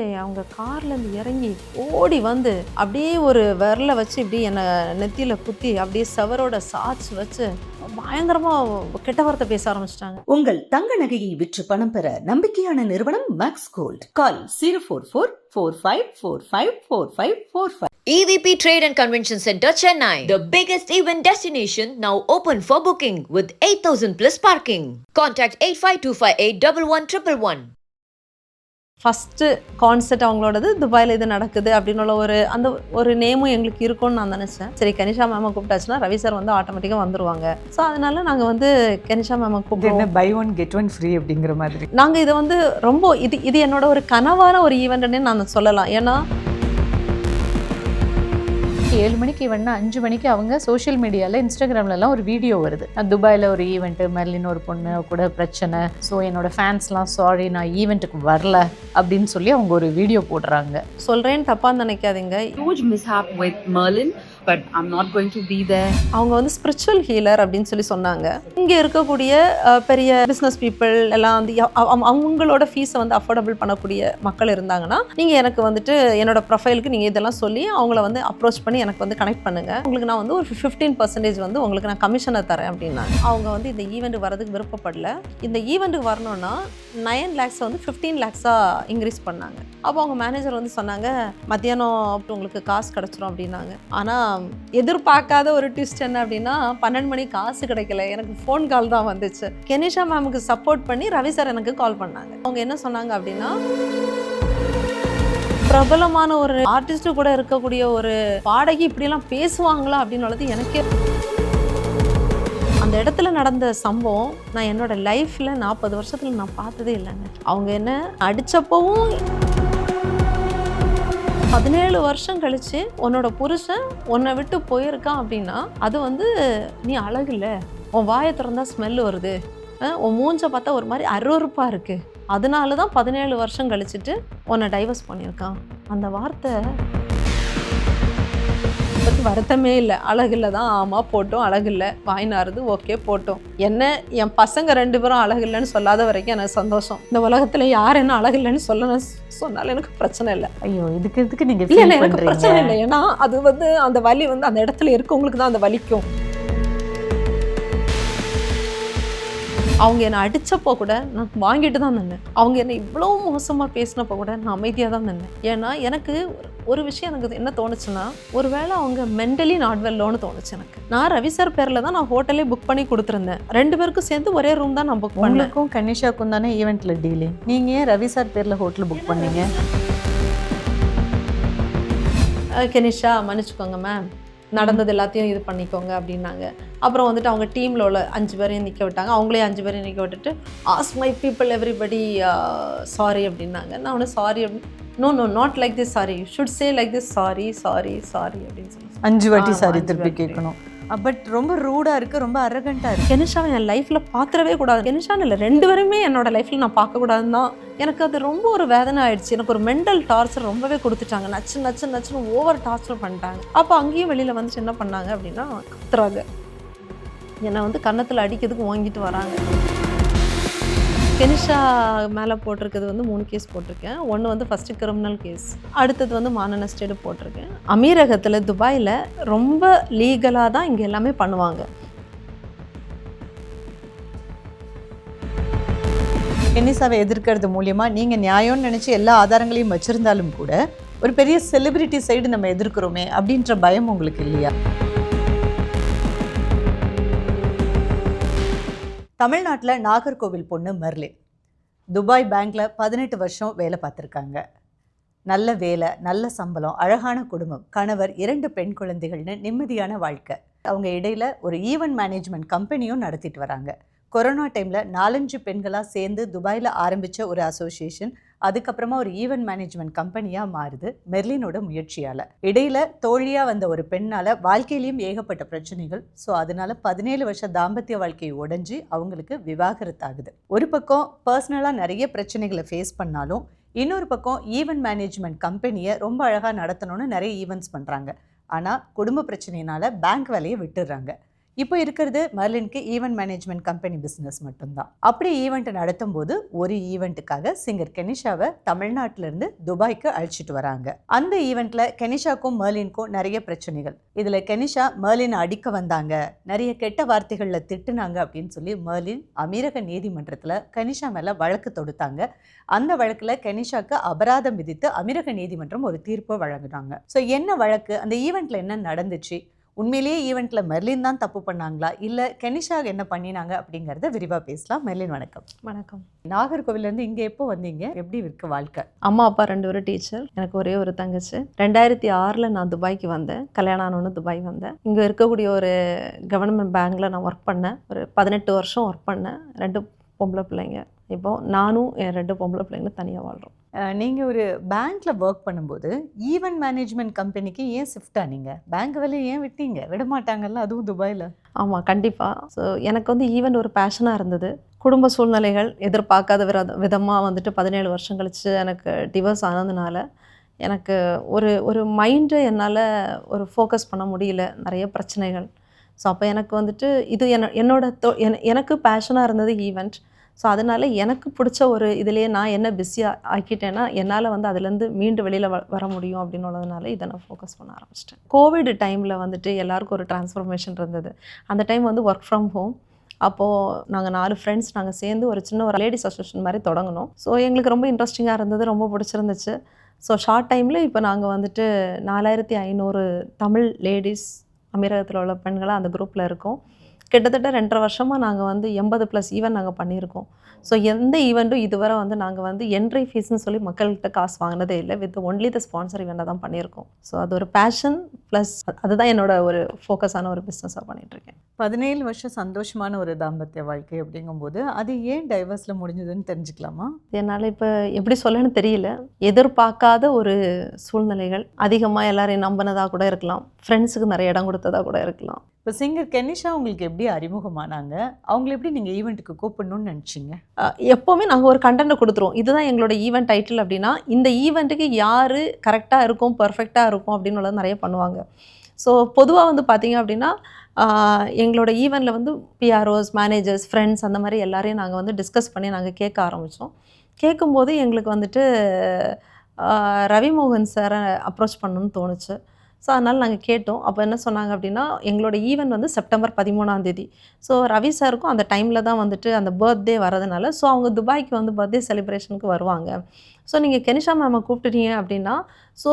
அவங்க கார்லேருந்து இறங்கி ஓடி வந்து அப்படியே ஒரு விரலை வச்சு இப்படி என்னை நெத்தியில் குத்தி அப்படியே செவரோட சாட்சி வச்சு பயங்கரமாக கெட்ட வார்த்தை பேச ஆரம்பிச்சிட்டாங்க. உங்கள் தங்க நகையை விற்று பணம் பெற நம்பிக்கையான நிறுவனம் maths gold. Call 04445454545. EVP Trade and Convention Center, Chennai. The biggest event destination now open for booking with 8,000 plus parking. Contact 8525811111. First concept அவங்களோடது துபாயில் இது நடக்குது அப்படின்னு ஒரு நேமும் எங்களுக்கு இருக்கும்னு நான் நினச்சேன். சரி, கனிஷா மேமை கூப்பிட்டாச்சுன்னா ரவி சார் வந்து ஆட்டோமேட்டிக்காக வந்துடுவாங்க. ஸோ அதனால நாங்கள் வந்து கனிஷா மேமை கூப்பிடுவோம். Buy one get one free அப்படிங்கிற மாதிரி நாங்கள் இதை வந்து ரொம்ப இது என்னோட ஒரு கனவான ஒரு ஈவெண்ட்னே நான் சொல்லலாம். ஏன்னா 7 மணிக்கு ஈவெண்ட்னா 5 மணிக்கு அவங்க சோஷியல் மீடியாவில் இன்ஸ்டாகிராம்லலாம் ஒரு வீடியோ வருது. துபாயில் ஒரு ஈவெண்ட்டு, மெர்லின் ஒரு பொண்ணு கூட பிரச்சனை, ஸோ என்னோட ஃபேன்ஸ்லாம் சாரி நான் ஈவெண்ட்டுக்கு வரல அப்படின்னு சொல்லி அவங்க ஒரு வீடியோ போடுறாங்க. சொல்கிறேன்னு தப்பாக நினைக்காதீங்க. Huge mishap with Merlin, but I'm not going to be there. அவங்க வந்து ஸ்பிரிச்சுவல் ஹீலர் அப்படின்னு சொல்லி சொன்னாங்க. இங்கே இருக்கக்கூடிய பெரிய பிஸ்னஸ் பீப்புள் எல்லாம் வந்து அவங்களோட ஃபீஸை வந்து அஃபோர்டபுள் பண்ணக்கூடிய மக்கள் இருந்தாங்கன்னா நீங்கள் எனக்கு வந்துட்டு என்னோட ப்ரொஃபைலுக்கு நீங்கள் இதெல்லாம் சொல்லி அவங்கள வந்து அப்ரோச் பண்ணி எனக்கு வந்து கனெக்ட் பண்ணுங்கள். உங்களுக்கு நான் வந்து ஒரு 15% வந்து உங்களுக்கு நான் கமிஷனை தரேன் அப்படின்னாங்க. அவங்க வந்து இந்த ஈவெண்ட் வரதுக்கு விருப்பப்படல. இந்த ஈவெண்ட்டுக்கு வரணும்னா 9 lakhs வந்து 15 lakhs இன்க்ரீஸ் பண்ணாங்க. அப்போ அவங்க மேனேஜர் வந்து சொன்னாங்க, மத்தியானம் உங்களுக்கு காசு கிடச்சிரும் அப்படின்னாங்க. ஆனால் எதிர்பார்க்காத ஒரு ட்விஸ்ட் என்ன அப்படின்னா 12 மணிக்கு காசு கிடைக்கல, எனக்கு ஃபோன் கால் தான் வந்துச்சு. கெனிஷா மேமுக்கு சப்போர்ட் பண்ணி ரவி சார் எனக்கு கால் பண்ணாங்க. அவங்க என்ன சொன்னாங்க அப்படின்னா, பிரபலமான ஒரு ஆர்டிஸ்ட் கூட இருக்கக்கூடிய ஒரு பாடகி இப்படிலாம் பேசுவாங்களா அப்படின்னு எனக்கே அந்த இடத்துல நடந்த சம்பவம் நான் என்னோட லைஃப்ல 40 வருஷத்துல நான் பார்த்ததே இல்லைங்க. அவங்க என்ன அடிச்சப்பவும் 17 வருஷம் கழிச்சு உன்னோட புருஷன் உன்னை விட்டு போயிருக்கான் அப்படின்னா அது வந்து நீ அழகு இல்லை, உன் வாயை திறந்தா ஸ்மெல் வருது, உன் மூஞ்ச பார்த்தா ஒரு மாதிரி அருவருப்பாக இருக்குது, அதனால தான் 17 வருஷம் கழிச்சிட்டு உன்னை டைவர்ஸ் பண்ணியிருக்கான். அந்த வார்த்தை பற்றி வருத்தமே இல்லை. அழகில்லை தான், ஆமாம் போட்டோம், அழகில்லை, வாய்னாருது, ஓகே போட்டோம். என்ன என் பசங்க 2 பேரும் அழகில்லைன்னு சொல்லாத வரைக்கும் எனக்கு சந்தோஷம். இந்த உலகத்தில் யார் என்ன அழகில்லைன்னு சொன்னாலும் எனக்கு பிரச்சனை இல்லை. ஐயோ, இதுக்கு நீங்கள் இல்லை, எனக்கு பிரச்சனை இல்லை. ஏன்னா அது வந்து அந்த வலி வந்து அந்த இடத்துல இருக்கவங்களுக்கு தான் அந்த வலிக்கும். அவங்க என்னை அடித்தப்போ கூட நான் வாங்கிட்டு தான் நின்னேன். அவங்க என்னை இவ்வளோ மோசமாக பேசினப்போ கூட நான் அமைதியாக தான் நின்னேன். ஏன்னா எனக்கு ஒரு விஷயம் எனக்கு என்ன தோணுச்சுன்னா, ஒருவேளை அவங்க மென்டலி நாட் வெல்லோன்னு தோணுச்சு எனக்கு. நான் ரவி சார் பேரில் தான் நான் ஹோட்டலே புக் பண்ணி கொடுத்துருந்தேன். 2 பேருக்கும் சேர்ந்து ஒரே ரூம் தான் நான் புக் பண்ணேன். உங்களுக்கும் கனிஷாக்கும் தானே ஈவெண்ட்டில் டீலே, நீங்கள் ஏன் ரவி சார் பேரில் ஹோட்டல் புக் பண்ணீங்க? கனிஷா மன்னிச்சுக்கோங்க மேம், நடந்தது எல்லாத்தையும் இது பண்ணிக்கோங்க அப்படின்னாங்க. அப்புறம் வந்துட்டு அவங்க டீமில் உள்ள 5 பேரையும் நிற்க விட்டாங்க. அவங்களே 5 பேரையும் நிற்க விட்டுட்டு ask my people everybody sorry அப்படின்னாங்க. நான் ஒன்று sorry no not like this sorry, you should say like this sorry sorry sorry அப்படின்னு சொல்லி 5 வாட்டி சாரி திருப்பி கேட்கணும். பட் ரொம்ப ரூடாக இருக்குது, ரொம்ப அரகண்ட்டாக இருக்குது. கெனிஷாவை என் லைஃப்பில் பார்த்துடவே கூடாது. கெனிஷான்னு இல்லை, 2 பேருமே என்னோட லைஃப்பில் நான் பார்க்கக்கூடாதுன்னு தான் எனக்கு அது ரொம்ப ஒரு வேதனை ஆயிடுச்சு. எனக்கு ஒரு மென்டல் டார்ச்சர் ரொம்பவே கொடுத்துட்டாங்க. நச்சுன்னு ஓவர் டார்ச்சர் பண்ணிட்டாங்க. அப்போ அங்கேயும் வெளியில் வந்துட்டு என்ன பண்ணாங்க அப்படின்னா, கத்துறாங்க, என்னை வந்து கன்னத்தில் அடிக்கிறதுக்கு வாங்கிட்டு வராங்க. கெனிஷா மேலே போட்டிருக்கிறது வந்து 3 கேஸ் போட்டிருக்கேன். ஒன்று வந்து ஃபஸ்ட்டு கிரிமினல் கேஸ், அடுத்தது வந்து மானநஷ்டேடு போட்டிருக்கேன். அமீரகத்தில் துபாயில் ரொம்ப லீகலாக தான் இங்கே எல்லாமே பண்ணுவாங்க. கெனிஷாவை எதிர்க்கிறது மூலியமாக நீங்கள் நியாயம்னு நினச்சி எல்லா ஆதாரங்களையும் வச்சுருந்தாலும் கூட ஒரு பெரிய செலிபிரிட்டி சைடு நம்ம எதிர்க்கிறோமே அப்படின்ற பயம் உங்களுக்கு இல்லையா? தமிழ்நாட்டில் நாகர்கோவில் பொண்ணு மெர்லின் துபாய் பேங்க்கில் 18 வருஷம் வேலை பார்த்துருக்காங்க. நல்ல வேலை, நல்ல சம்பளம், அழகான குடும்பம், கணவர், 2 பெண் குழந்தைகள்னு நிம்மதியான வாழ்க்கை. அவங்க இடையில் ஒரு ஈவெண்ட் மேனேஜ்மெண்ட் கம்பெனியும் நடத்திட்டு வராங்க. கொரோனா டைமில் 4-5 பெண்களாக சேர்ந்து துபாயில் ஆரம்பித்த ஒரு அசோசியேஷன் அதுக்கப்புறமா ஒரு ஈவெண்ட் மேனேஜ்மெண்ட் கம்பெனியாக மாறுது மெர்லினோட முயற்சியால். இடையில் தோழியாக வந்த ஒரு பெண்ணால் வாழ்க்கையிலையும் ஏகப்பட்ட பிரச்சனைகள். ஸோ அதனால் 17 வருஷ தாம்பத்திய வாழ்க்கையை உடைஞ்சு அவங்களுக்கு விவாகரத்தாகுது. ஒரு பக்கம் பர்சனலாக நிறைய பிரச்சனைகளை ஃபேஸ் பண்ணாலும் இன்னொரு பக்கம் ஈவெண்ட் மேனேஜ்மெண்ட் கம்பெனியை ரொம்ப அழகாக நடத்தணும்னு நிறைய ஈவெண்ட்ஸ் பண்ணுறாங்க. ஆனால் குடும்ப பிரச்சனையினால் பேங்க் வேலையை விட்டுடுறாங்க. இப்போ இருக்கிறது மெர்லினுக்கு ஈவெண்ட் மேனேஜ்மெண்ட் கம்பெனி பிஸ்னஸ் மட்டும்தான். அப்படி ஈவெண்ட் நடத்தும் போது ஒரு ஈவெண்ட்டுக்காக சிங்கர் கெனிஷாவை தமிழ்நாட்டிலிருந்து துபாய்க்கு அழைச்சிட்டு வராங்க. அந்த ஈவெண்ட்ல கெனிஷாக்கும் மெர்லினுக்கும் நிறைய பிரச்சனைகள். இதுல கெனிஷா மெர்லினை அடிக்க வந்தாங்க, நிறைய கெட்ட வார்த்தைகள்ல திட்டுனாங்க அப்படின்னு சொல்லி மெர்லின் அமீரக நீதிமன்றத்துல கெனிஷா மேல வழக்கு தொடுத்தாங்க. அந்த வழக்குல கெனிஷாக்கு அபராதம் விதித்து அமீரக நீதிமன்றம் ஒரு தீர்ப்பு வழங்கினாங்க. ஸோ என்ன வழக்கு, அந்த ஈவெண்ட்ல என்ன நடந்துச்சு, உண்மையிலேயே ஈவெண்ட்ல மெர்லின் தான் தப்பு பண்ணாங்களா இல்ல கெனிஷா என்ன பண்ணினாங்க அப்படிங்கறத விரிவா பேசலாம். மெர்லின் வணக்கம். வணக்கம். நாகர்கோவில்ல இருந்து இங்க எப்போ வந்தீங்க, எப்படி இருக்கு வாழ்க்கை? அம்மா அப்பா 2 பேரும் டீச்சர், எனக்கு ஒரே ஒரு தங்கச்சி. 2006 நான் துபாய்க்கு வந்தேன். கல்யாணம் ஆனோன்னு துபாய் வந்தேன். இங்கே இருக்கக்கூடிய ஒரு கவர்மெண்ட் பேங்க்ல நான் ஒர்க் பண்ணேன். ஒரு 18 வருஷம் ஒர்க் பண்ணேன். 2 பொம்பளை பிள்ளைங்க. இப்போ நானும் என் 2 பொம்பளை பிள்ளைங்களும் தனியாக வாழ்கிறோம். நீங்கள் ஒரு பேங்க்ல ஒர்க் பண்ணும்போது ஈவெண்ட் மேனேஜ்மெண்ட் கம்பெனிக்கு ஏன் ஷிஃப்ட் ஆனீங்க? பேங்க் வேலையை ஏன் விட்டீங்க? விட மாட்டாங்கல்ல, அதுவும் துபாயில். ஆமாம், கண்டிப்பாக. ஸோ எனக்கு வந்து ஈவெண்ட் ஒரு பேஷனாக இருந்தது. குடும்ப சூழ்நிலைகள் எதிர்பார்க்காத விதமாக வந்துட்டு 17 வருஷம் கழித்து எனக்கு டிவோர்ஸ் ஆனதுனால எனக்கு ஒரு மைண்டை என்னால் ஒரு ஃபோக்கஸ் பண்ண முடியல, நிறைய பிரச்சனைகள். ஸோ அப்போ எனக்கு வந்துட்டு இது எனக்கு பேஷனாக இருந்தது ஈவெண்ட். ஸோ அதனால் எனக்கு பிடிச்ச ஒரு இதுலேயே நான் என்ன பிஸியாக ஆக்கிட்டேன்னா என்னால் வந்து அதுலேருந்து மீண்டு வெளியில் வர முடியும் அப்படின்னு உள்ளதுனால இதை நான் ஃபோக்கஸ் பண்ண ஆரம்பிச்சிட்டேன். கோவிட் டைமில் வந்துட்டு எல்லாருக்கும் ஒரு டிரான்ஸ்ஃபர்மேஷன் இருந்தது. அந்த டைம் வந்து ஒர்க் ஃப்ரம் ஹோம். அப்போது நாங்கள் 4 ஃப்ரெண்ட்ஸ் நாங்கள் சேர்ந்து ஒரு சின்ன ஒரு லேடிஸ் அசோசியேஷன் மாதிரி தொடங்கினோம். ஸோ எங்களுக்கு ரொம்ப இன்ட்ரெஸ்டிங்காக இருந்தது, ரொம்ப பிடிச்சிருந்துச்சு. ஸோ ஷார்ட் டைமில் இப்போ நாங்கள் வந்துட்டு 4500 தமிழ் லேடிஸ் அமீரகத்தில் உள்ள பெண்களாக அந்த குரூப்பில் இருக்கோம். கிட்டத்தட்ட 2.5 வருஷமாக நாங்கள் வந்து 80+ ஈவெண்ட் நாங்கள் பண்ணியிருக்கோம். ஸோ எந்த ஈவெண்ட்டும் இதுவரை வந்து நாங்கள் வந்து என்ட்ரி ஃபீஸ்ன்னு சொல்லி மக்கள்கிட்ட காசு வாங்கினதே இல்லை. வித் ஒன்லி த ஸ்பான்சர் ஈவெண்ட்டாக தான் பண்ணியிருக்கோம். ஸோ அது ஒரு பேஷன் ப்ளஸ் அதுதான் என்னோட ஒரு ஃபோக்கஸான ஒரு பிஸ்னஸாக பண்ணிகிட்ருக்கேன். 17 வருஷம் சந்தோஷமான ஒரு தாம்பத்திய வாழ்க்கை அப்படிங்கும்போது அது ஏன் டைவர்ஸில் முடிஞ்சதுன்னு தெரிஞ்சுக்கலாமா? என்னால் இப்போ எப்படி சொல்லணும்னு தெரியல. எதிர்பார்க்காத ஒரு சூழ்நிலைகள், அதிகமாக எல்லாரையும் நம்பினதாக கூட இருக்கலாம், ஃப்ரெண்ட்ஸுக்கு நிறைய இடம் கொடுத்ததாக கூட இருக்கலாம். இப்போ சிங்கர் கெனிஷா உங்களுக்கு எப்படி அறிமுகமானாங்க? அவங்கள எப்படி நீங்கள் ஈவெண்ட்டுக்கு கூப்பிடணும்னு நினச்சிங்க? எப்போவுமே நாங்கள் ஒரு கண்டென்ட்டை கொடுத்துருவோம். இதுதான் எங்களோட ஈவெண்ட் டைட்டில் அப்படின்னா இந்த ஈவெண்ட்டுக்கு யார் கரெக்டாக இருக்கும், பர்ஃபெக்டாக இருக்கும் அப்படின்னு உள்ளது நிறைய பண்ணுவாங்க. ஸோ பொதுவாக வந்து பார்த்திங்க அப்படின்னா எங்களோட ஈவெண்ட்டில் வந்து பிஆர்ஓஸ், மேனேஜர்ஸ், ஃப்ரெண்ட்ஸ் அந்த மாதிரி எல்லாரையும் நாங்கள் வந்து டிஸ்கஸ் பண்ணி நாங்கள் கேட்க ஆரம்பித்தோம். கேட்கும்போது எங்களுக்கு வந்துட்டு ரவிமோகன் சாரை அப்ரோச் பண்ணணும்னு தோணுச்சு. ஸோ அதனால் நாங்கள் கேட்டோம். அப்போ என்ன சொன்னாங்க அப்படின்னா எங்களோட ஈவெண்ட் வந்து செப்டம்பர் 13 ஸோ ரவி சாருக்கும் அந்த டைமில் தான் வந்துட்டு அந்த பர்த்டே வரதுனால ஸோ அவங்க துபாய்க்கு வந்து பர்த்டே செலிப்ரேஷனுக்கு வருவாங்க. ஸோ நீங்கள் கெனிஷா மேமை கூப்பிட்டுட்டீங்க அப்படின்னா ஸோ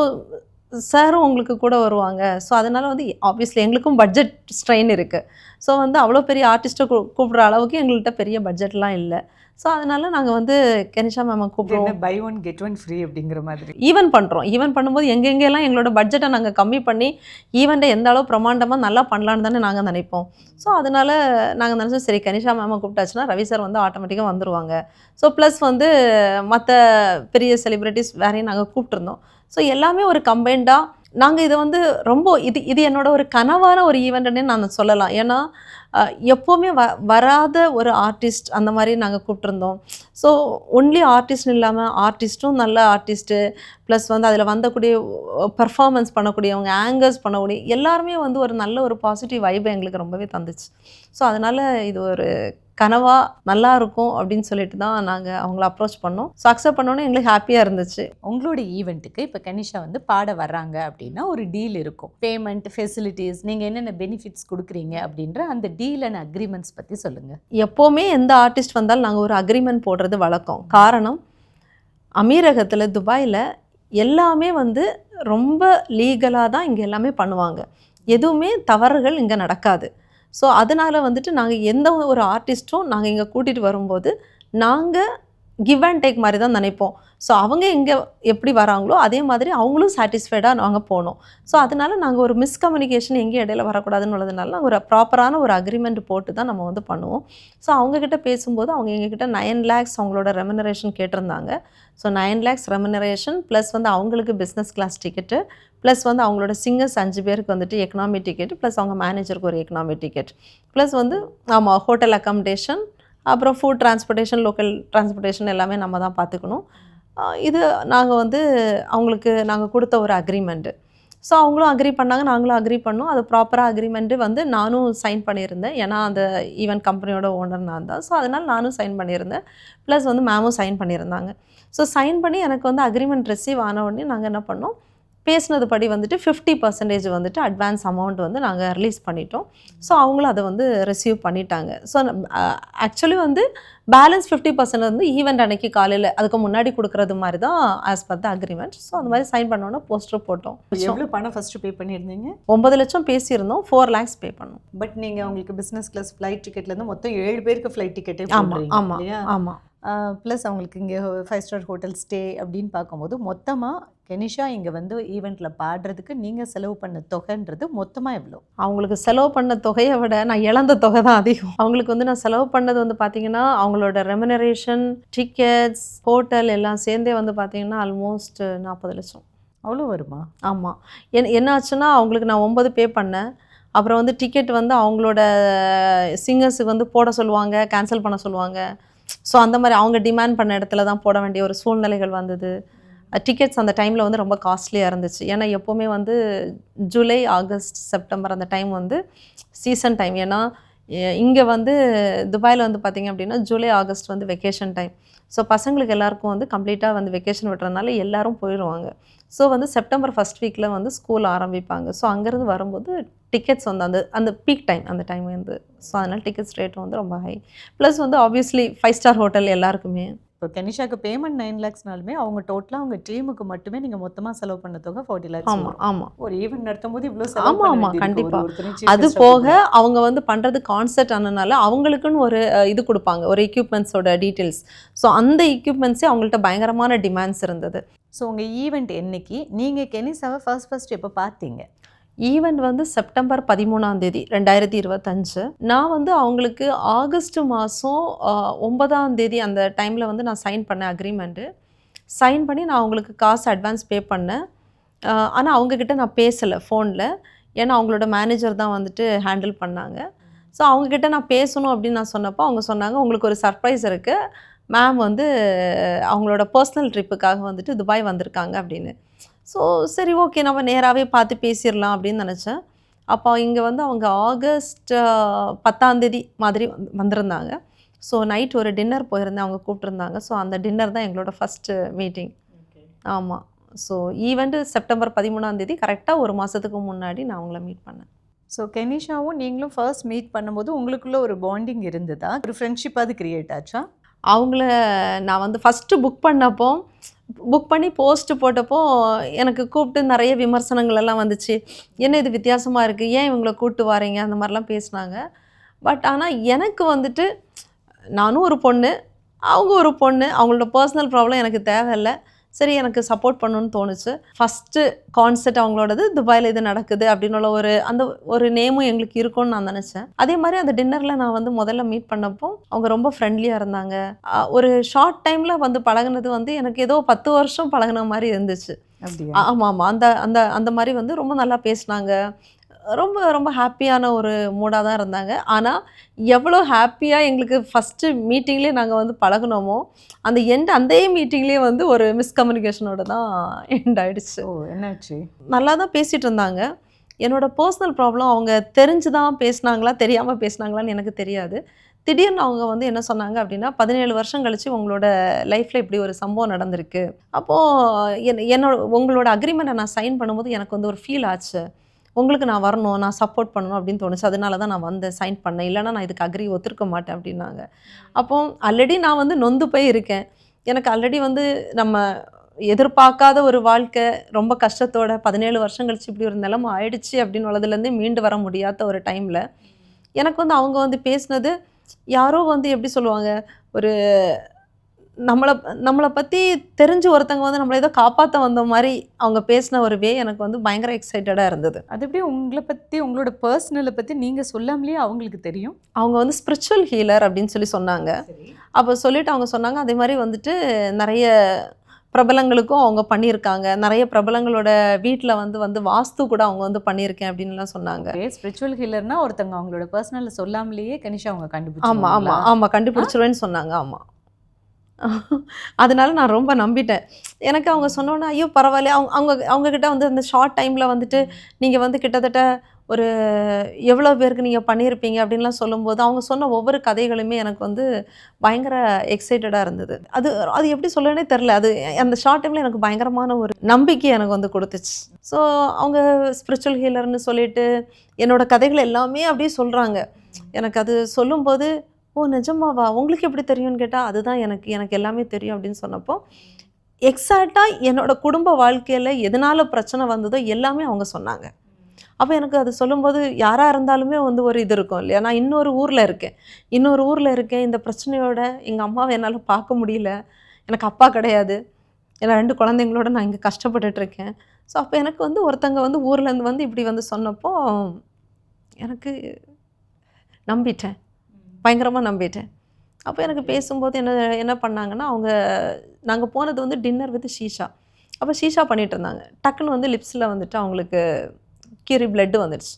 சாரும் உங்களுக்கு கூட வருவாங்க. ஸோ அதனால் வந்து ஆப்வியஸ்லி எங்களுக்கும் பட்ஜெட் ஸ்ட்ரெயின் இருக்குது. ஸோ வந்து அவ்வளோ பெரிய ஆர்டிஸ்ட்டை கூப்பிட்ற அளவுக்கு எங்கள்கிட்ட பெரிய பட்ஜெட்லாம் இல்லை. ஸோ அதனால் நாங்கள் வந்து கெனிஷா மேமை கூப்பிடுவோம். பை 1 get 1 ஃப்ரீ அப்படிங்கிற மாதிரி ஈவெண்ட் பண்ணுறோம். ஈவெண்ட் பண்ணும்போது எங்கெங்கெல்லாம் எங்களோட பட்ஜெட்டை நாங்கள் கம்மி பண்ணி ஈவெண்ட்டை எந்த அளவு பிரமாண்டமாக நல்லா பண்ணலான்னு தானே நாங்கள் நினைப்போம். ஸோ அதனால் நாங்கள் நினச்சோம் சரி கெனிஷா மேமை கூப்பிட்டாச்சுன்னா ரவி சார் வந்து ஆட்டோமேட்டிக்காக வந்துடுவாங்க. ஸோ ப்ளஸ் வந்து மற்ற பெரிய செலிப்ரிட்டிஸ் வேறையும் நாங்கள் கூப்பிட்ருந்தோம். ஸோ எல்லாமே ஒரு கம்பைண்டாக நாங்கள் இதை வந்து ரொம்ப இது என்னோட ஒரு கனவான ஒரு ஈவெண்ட்டுன்னே நான் சொல்லலாம். ஏன்னா எப்போவுமே வராத ஒரு ஆர்டிஸ்ட் அந்த மாதிரி நாங்கள் கூப்பிட்ருந்தோம். ஸோ ஒன்லி ஆர்டிஸ்ட்னு இல்லாமல் ஆர்டிஸ்ட்டும் நல்ல ஆர்டிஸ்ட்டு ப்ளஸ் வந்து அதில் வந்தக்கூடிய பர்ஃபார்மன்ஸ் பண்ணக்கூடியவங்க, ஆங்கர்ஸ் பண்ணக்கூடிய எல்லாருமே வந்து ஒரு நல்ல ஒரு பாசிட்டிவ் வைபை எங்களுக்கு ரொம்பவே தந்துச்சு. ஸோ அதனால் இது ஒரு கனவாக நல்லா இருக்கும் அப்படின்னு சொல்லிட்டு தான் நாங்கள் அவங்கள அப்ரோச் பண்ணோம். ஸோ அக்செப்ட் பண்ணோன்னே எங்களுக்கு ஹாப்பியாக இருந்துச்சு. உங்களோட ஈவெண்ட்டுக்கு இப்போ கெனிஷா வந்து பாட வர்றாங்க அப்படின்னா ஒரு டீல் இருக்கும். பேமெண்ட், ஃபெசிலிட்டிஸ், நீங்கள் என்னென்ன பெனிஃபிட்ஸ் கொடுக்குறீங்க அப்படின்ற அந்த டீல் அண்ட் அக்ரிமெண்ட்ஸ் பற்றி சொல்லுங்கள். எப்போவுமே எந்த ஆர்டிஸ்ட் வந்தாலும் நாங்கள் ஒரு அக்ரிமெண்ட் போடுறது வழக்கம். காரணம் அமீரகத்தில் துபாயில் எல்லாமே வந்து ரொம்ப லீகலாக தான் இங்கே எல்லாமே பண்ணுவாங்க. எதுவுமே தவறுகள் இங்கே நடக்காது. ஸோ அதனால் வந்துட்டு நாங்கள் எந்த ஒரு ஆர்டிஸ்ட்டும் நாங்கள் இங்கே கூட்டிகிட்டு வரும்போது நாங்கள் கிவ் அண்ட் டேக் மாதிரி தான் நினைப்போம். ஸோ அவங்க இங்கே எப்படி வராங்களோ அதே மாதிரி அவங்களும் சாட்டிஸ்ஃபைடாக நாங்கள் போனோம். ஸோ அதனால் நாங்கள் ஒரு மிஸ்கம்யூனிகேஷன் எங்கேயும் இடையில வரக்கூடாதுன்னு உள்ளதுனால நாங்கள் ஒரு ப்ராப்பரான ஒரு அக்ரிமெண்ட் போட்டு தான் நம்ம வந்து பண்ணுவோம். ஸோ அவங்கக்கிட்ட பேசும்போது அவங்க எங்ககிட்ட 9 lakhs அவங்களோட ரெமுனரேஷன் கேட்டிருந்தாங்க. ஸோ 9 lakhs ரெமுனரேஷன் ப்ளஸ் வந்து அவங்களுக்கு பிஸ்னஸ் கிளாஸ் டிக்கெட்டு ப்ளஸ் வந்து அவங்களோட சிங்கர்ஸ் 5 பேருக்கு வந்துட்டு எக்கனாமி டிக்கெட் ப்ளஸ் அவங்க மேனேஜருக்கு ஒரு எக்கனாமி டிக்கெட் ப்ளஸ் வந்து ஆமாம் ஹோட்டல் அக்காமடேஷன், அப்புறம் ஃபுட் டிரான்ஸ்போர்ட்டேஷன், லோக்கல் டிரான்ஸ்போர்ட்டேஷன் எல்லாமே நம்ம தான் பார்த்துக்கணும். இது நாங்கள் வந்து அவங்களுக்கு நாங்கள் கொடுத்த ஒரு அக்ரிமெண்ட்டு. ஸோ அவங்களும் அக்ரி பண்ணாங்க, நாங்களும் அக்ரி பண்ணோம். அது ப்ராப்பராக அக்ரிமெண்ட்டு வந்து நானும் சைன் பண்ணியிருந்தேன். ஏன்னா அந்த ஈவென்ட் கம்பெனியோட ஓனர் நான் தான். ஸோ அதனால் நானும் சைன் பண்ணியிருந்தேன். ப்ளஸ் வந்து மேமும் சைன் பண்ணியிருந்தாங்க. ஸோ சைன் பண்ணி எனக்கு வந்து அக்ரிமெண்ட் ரிசீவ் ஆன உடனே நாங்கள் என்ன பண்ணோம், பேசினது படி வந்துட்டு 50% வந்துட்டு அட்வான்ஸ் அமௌண்ட் வந்து நாங்கள் ரிலீஸ் பண்ணிட்டோம். ஸோ அவங்களும் அதை வந்து ரிசீவ் பண்ணிட்டாங்க. ஸோ ஆக்சுவலி வந்து பேலன்ஸ் 50% வந்து ஈவெண்ட் அன்னைக்கு காலையில் அதுக்கு முன்னாடி கொடுக்குறது மாதிரி தான் as per the agreement. So அந்த மாதிரி சைன் பண்ணோன்னா போஸ்டர் போட்டோம். எவ்வளோ பணம் ஃபர்ஸ்ட் பே பண்ணியிருந்தீங்க? 9 லட்சம் பேசியிருந்தோம், 4 lakhs பே பண்ணோம். பட் நீங்கள் உங்களுக்கு பிஸ்னஸ் கிளாஸ் ஃப்ளைட் டிக்கெட்லேருந்து மொத்தம் 7 பேருக்கு ஃப்ளைட் டிக்கெட்டே ஆமாம் ஆமாம் இல்லையா? ஆமாம். ப்ளஸ் அவங்களுக்கு இங்கே 5 ஸ்டார் ஹோட்டல் ஸ்டே அப்படின்னு பார்க்கும்போது மொத்தமாக கெனிஷா இங்கே வந்து ஈவெண்ட்டில் பாடுறதுக்கு நீங்கள் செலவு பண்ண தொகைன்றது மொத்தமாக எவ்வளோ? அவங்களுக்கு செலவு பண்ண தொகையை விட நான் இழந்த தொகை தான் அதிகம். அவங்களுக்கு வந்து நான் செலவு பண்ணது வந்து பார்த்தீங்கன்னா அவங்களோட ரெமுனரேஷன், டிக்கெட்ஸ், ஹோட்டல் எல்லாம் சேர்ந்தே வந்து பார்த்தீங்கன்னா ஆல்மோஸ்ட் 40 லட்சம். அவ்வளோ வருமா? ஆமாம். என்ன ஆச்சுன்னா அவங்களுக்கு நான் 9 பே பண்ணேன். அப்புறம் வந்து டிக்கெட் வந்து அவங்களோட சிங்கர்ஸுக்கு வந்து போட சொல்லுவாங்க, கேன்சல் பண்ண சொல்லுவாங்க. ஸோ அந்த மாதிரி அவங்க டிமாண்ட் பண்ண இடத்துல தான் போட வேண்டிய ஒரு சூழ்நிலைகள் வந்தது. டிக்கெட்ஸ் அந்த டைமில் வந்து ரொம்ப காஸ்ட்லியாக இருந்துச்சு. ஏன்னா எப்போவுமே வந்து ஜூலை, ஆகஸ்ட், செப்டம்பர் அந்த டைம் வந்து சீசன் டைம். ஏன்னா இங்கே வந்து துபாயில் வந்து பார்த்திங்க அப்படின்னா ஜூலை, ஆகஸ்ட் வந்து வெக்கேஷன் டைம். ஸோ பசங்களுக்கு எல்லாருக்கும் வந்து கம்ப்ளீட்டாக வந்து வெக்கேஷன் விட்டுறதுனால எல்லோரும் போயிடுவாங்க. ஸோ வந்து செப்டம்பர் ஃபஸ்ட் வீக்கில் வந்து ஸ்கூல் ஆரம்பிப்பாங்க. ஸோ அங்கேருந்து வரும்போது டிக்கெட்ஸ் வந்து அந்த பீக் டைம் அந்த டைம் வந்து. ஸோ அதனால் டிக்கெட்ஸ் ரேட் வந்து ரொம்ப ஹை. ப்ளஸ் வந்து ஆப்வியஸ்லி 5 ஸ்டார் ஹோட்டல் எல்லாருக்குமே. இப்போ கெனிஷாக்கு பேமெண்ட் 9 lakhsனாலுமே அவங்க டோட்டலாக அவங்க டீமுக்கு மட்டுமே நீங்கள் மொத்தமாக செலவு பண்ண தொகை 40 lakhs. ஆமாம் ஆமாம். ஒரு ஈவெண்ட் நடத்தும் போது இவ்வளோ ஆமாம் ஆமாம் கண்டிப்பாக. அது போக அவங்க வந்து பண்ணுறது கான்செர்ட் ஆனதுனால அவங்களுக்குன்னு ஒரு இது கொடுப்பாங்க, ஒரு எக்யூப்மெண்ட்ஸோட டீட்டெயில்ஸ். ஸோ அந்த எக்யூப்மெண்ட்ஸே அவங்கள்ட்ட பயங்கரமான டிமாண்ட்ஸ் இருந்தது. ஸோ உங்கள் ஈவெண்ட் என்னைக்கு நீங்கள் கெனிஷாவை ஃபர்ஸ்ட் எப்போ பார்த்தீங்க? ஈவெண்ட் வந்து செப்டம்பர் 13 2025. நான் வந்து அவங்களுக்கு ஆகஸ்ட் மாதம் 9 அந்த டைமில் வந்து நான் சைன் பண்ணேன் அக்ரிமெண்ட்டு. சைன் பண்ணி நான் அவங்களுக்கு காசு அட்வான்ஸ் பே பண்ணேன். ஆனால் அவங்கக்கிட்ட நான் பேசலை ஃபோனில். ஏன்னா அவங்களோட மேனேஜர் தான் வந்துட்டு ஹேண்டில் பண்ணாங்க. ஸோ அவங்கக்கிட்ட நான் பேசணும் அப்படின்னு நான் சொன்னப்போ அவங்க சொன்னாங்க, உங்களுக்கு ஒரு சர்ப்ரைஸ் இருக்குது, மேம் வந்து அவங்களோட பர்சனல் ட்ரிப்புக்காக வந்துட்டு துபாய் வந்திருக்காங்க அப்படின்னு. ஸோ சரி ஓகே நம்ம நேராகவே பார்த்து பேசிடலாம் அப்படின்னு நினச்சேன். அப்போ இங்கே வந்து அவங்க ஆகஸ்ட் 10 மாதிரி வந்திருந்தாங்க. ஸோ நைட் ஒரு டின்னர் போயிருந்தேன், அவங்க கூப்பிட்ருந்தாங்க. ஸோ அந்த டின்னர் தான் எங்களோட ஃபஸ்ட்டு மீட்டிங். ஆமாம். ஸோ ஈவெண்ட்டு செப்டம்பர் 13 கரெக்டாக ஒரு மாதத்துக்கு முன்னாடி நான் அவங்கள மீட் பண்ணேன். ஸோ கெனிஷாவும் நீங்களும் ஃபர்ஸ்ட் மீட் பண்ணும்போது உங்களுக்குள்ள ஒரு பாண்டிங் இருந்ததா? ஒரு ஃப்ரெண்ட்ஷிப் அது கிரியேட் ஆச்சா? அவங்கள நான் வந்து ஃபஸ்ட்டு புக் பண்ணி போஸ்ட்டு போட்டப்போ எனக்கு கூப்பிட்டு நிறைய விமர்சனங்கள் எல்லாம் வந்துச்சு. என்ன இது வித்தியாசமாக இருக்குது, ஏன் இவங்கள கூப்பிட்டு வாரீங்க, அந்த மாதிரிலாம் பேசினாங்க. பட் ஆனால் எனக்கு வந்துட்டு நானும் ஒரு பொண்ணு, அவங்க ஒரு பொண்ணு, அவங்களோட பர்சனல் ப்ராப்ளம் எனக்கு தேவையில்லை. சரி எனக்கு சப்போர்ட் பண்ணணுன்னு தோணுச்சு. ஃபஸ்ட்டு கான்செர்ட் அவங்களோடது துபாயில் இது நடக்குது அப்படின்னு அந்த ஒரு நேமும் எங்களுக்கு இருக்கும்னு நான் நினச்சேன். அதே மாதிரி அந்த டின்னரில் நான் வந்து முதல்ல மீட் பண்ணப்போ அவங்க ரொம்ப ஃப்ரெண்ட்லியாக இருந்தாங்க. ஒரு ஷார்ட் டைமில் வந்து பழகுனது வந்து எனக்கு ஏதோ 10 வருஷம் பழகுன மாதிரி இருந்துச்சு. ஆமாம் ஆமாம். அந்த மாதிரி வந்து ரொம்ப நல்லா பேசினாங்க. ரொம்ப ரொம்ப ஹாப்பியான ஒரு மூடாக தான் இருந்தாங்க. ஆனால் எவ்வளோ ஹாப்பியாக எங்களுக்கு ஃபஸ்ட்டு மீட்டிங்லேயே நாங்கள் வந்து பழகுனோமோ அந்த மீட்டிங்லேயே வந்து ஒரு மிஸ்கம்யூனிகேஷனோட தான் எண்ட் ஆகிடுச்சு. என்னாச்சு? நல்லா தான் பேசிகிட்டு இருந்தாங்க. என்னோடய பர்சனல் ப்ராப்ளம் அவங்க தெரிஞ்சு தான் பேசினாங்களா தெரியாமல் பேசினாங்களான்னு எனக்கு தெரியாது. திடீர்னு அவங்க வந்து என்ன சொன்னாங்க அப்படின்னா, 17 வருஷம் கழிச்சு உங்களோட லைஃப்பில் இப்படி ஒரு சம்பவம் நடந்திருக்கு. அப்போது உங்களோட அக்ரிமெண்ட்டை நான் சைன் பண்ணும்போது எனக்கு வந்து ஒரு ஃபீல் ஆச்சு, உங்களுக்கு நான் வரணும், நான் சப்போர்ட் பண்ணணும் அப்படின்னு தோணுச்சு. அதனால தான் நான் வந்து சைன் பண்ணேன், இல்லைனா நான் இதுக்கு அக்ரி ஒத்துருக்க மாட்டேன் அப்படின்னாங்க. அப்போ ஆல்ரெடி நான் வந்து நொந்து போய் இருக்கேன். எனக்கு ஆல்ரெடி வந்து நம்ம எதிர்பார்க்காத ஒரு வாழ்க்கை, ரொம்ப கஷ்டத்தோட 17 வருஷம் கழிச்சு இப்படி ஒரு நிலைமை ஆயிடுச்சு அப்படின்னு உள்ளதுலேருந்தே மீண்டு வர முடியாத ஒரு டைமில் எனக்கு வந்து அவங்க வந்து பேசினது யாரோ வந்து எப்படி சொல்லுவாங்க, ஒரு நம்மளை பற்றி தெரிஞ்ச ஒருத்தங்க வந்து நம்மளை ஏதோ காப்பாற்ற வந்த மாதிரி அவங்க பேசின ஒரு வே எனக்கு வந்து பயங்கர எக்ஸைட்டடாக இருந்தது. அது எப்படி உங்களை பற்றி உங்களோட பர்சனலை பற்றி நீங்கள் சொல்லாமலேயே அவங்களுக்கு தெரியும்? அவங்க வந்து ஸ்பிரிச்சுவல் ஹீலர் அப்படின்னு சொன்னாங்க. அப்போ சொல்லிவிட்டு அவங்க சொன்னாங்க, அதே மாதிரி வந்துட்டு நிறைய பிரபலங்களுக்கும் அவங்க பண்ணியிருக்காங்க, நிறைய பிரபலங்களோட வீட்டில் வந்து வாஸ்து கூட அவங்க வந்து பண்ணியிருக்கேன் அப்படின்லாம் சொன்னாங்க. ஸ்பிரிச்சுவல் ஹீலர்னா ஒருத்தங்க அவங்களோட பர்சனலை சொல்லாமலேயே கனிஷா அவங்க ஆமாம் ஆமாம் ஆமாம் கண்டுபிடிச்சிருவேன்னு சொன்னாங்க. ஆமாம் அதனால நான் ரொம்ப நம்பிட்டேன். எனக்கு அவங்க சொன்னோன்னே, ஐயோ பரவாயில்ல. அவங்கக்கிட்ட வந்து அந்த ஷார்ட் டைமில் வந்துட்டு நீங்கள் வந்து கிட்டத்தட்ட ஒரு எவ்வளோ பேருக்கு நீங்கள் பண்ணியிருப்பீங்க அப்படின்லாம் சொல்லும்போது, அவங்க சொன்ன ஒவ்வொரு கதைகளுமே எனக்கு வந்து பயங்கர எக்ஸைட்டடாக இருந்தது. அது அது எப்படி சொல்லனே தெரில. அது அந்த ஷார்ட் டைமில் எனக்கு பயங்கரமான ஒரு நம்பிக்கை எனக்கு வந்து கொடுத்துச்சு. ஸோ அவங்க ஸ்பிரிச்சுவல் ஹீலர்னு சொல்லிட்டு என்னோட கதைகள் எல்லாமே அப்படியே சொல்கிறாங்க. எனக்கு அது சொல்லும்போது, ஓ நிஜமாவா உங்களுக்கு எப்படி தெரியும்னு கேட்டால், அதுதான் எனக்கு எல்லாமே தெரியும் அப்படின்னு சொன்னப்போ, எக்ஸாக்டாக என்னோட குடும்ப வாழ்க்கையில் எதனால் பிரச்சனை வந்ததோ எல்லாமே அவங்க சொன்னாங்க. அப்போ எனக்கு அது சொல்லும்போது யாராக இருந்தாலுமே வந்து ஒரு இது இருக்கும் இல்லையா? நான் இன்னொரு ஊரில் இருக்கேன். இந்த பிரச்சனையோட எங்கள் அம்மாவை என்னால் பார்க்க முடியல. எனக்கு அப்பா கிடையாது. ஏன்னா 2 குழந்தைங்களோட நான் இங்கே கஷ்டப்பட்டுட்ருக்கேன். ஸோ அப்போ எனக்கு வந்து ஒருத்தங்க வந்து ஊர்லேருந்து வந்து இப்படி வந்து சொன்னப்போ எனக்கு நம்பிட்டேன். பயங்கரமாக நம்பிட்டேன். அப்போ எனக்கு பேசும்போது என்ன பண்ணாங்கன்னா, நாங்கள் போனது வந்து டின்னர் வித் ஷீஷா. அப்போ ஷீஷா பண்ணிகிட்டு இருந்தாங்க. டக்குன்னு வந்து லிப்ஸில் வந்துட்டு அவங்களுக்கு கீறி பிளட்டு வந்துடுச்சு.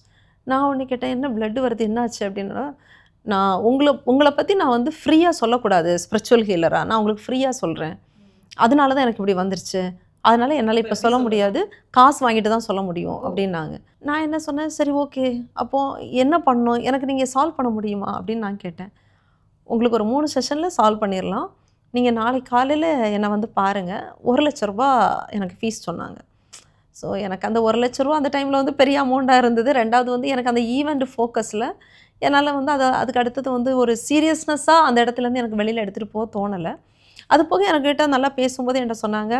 நான் ஒன்று கேட்டேன், என்ன பிளட்டு வருது என்னாச்சு அப்படின்னா, நான் உங்களை பற்றி நான் வந்து ஃப்ரீயாக சொல்லக்கூடாது ஸ்பிரிச்சுவல் ஹீலராக, நான் உங்களுக்கு ஃப்ரீயாக சொல்கிறேன். அதனால தான் எனக்கு இப்படி வந்துருச்சு. அதனால் என்னால் இப்போ சொல்ல முடியாது, காசு வாங்கிட்டு தான் சொல்ல முடியும் அப்படின்னாங்க. நான் என்ன சொன்னேன், சரி ஓகே, அப்போது என்ன பண்ணணும், எனக்கு நீங்கள் சால்வ் பண்ண முடியுமா அப்படின்னு நான் கேட்டேன். உங்களுக்கு ஒரு 3 செஷனில் சால்வ் பண்ணிடலாம். நீங்கள் நாளைக்கு காலையில் என்னை வந்து பாருங்கள். 1,00,000 ரூபா எனக்கு ஃபீஸ் சொன்னாங்க. ஸோ எனக்கு அந்த 1,00,000 ரூபா அந்த டைமில் வந்து பெரிய அமௌண்ட்டாக இருந்தது. 2வது வந்து எனக்கு அந்த ஈவெண்ட் ஃபோக்கஸில் என்னால் வந்து அதுக்கு அடுத்தது வந்து ஒரு சீரியஸ்னஸ்ஸாக அந்த இடத்துலேருந்து எனக்கு வெளியில் எடுத்துகிட்டு போக தோணலை. அது போக என்கிட்ட நல்லா பேசும்போது என்கிட்ட சொன்னாங்க,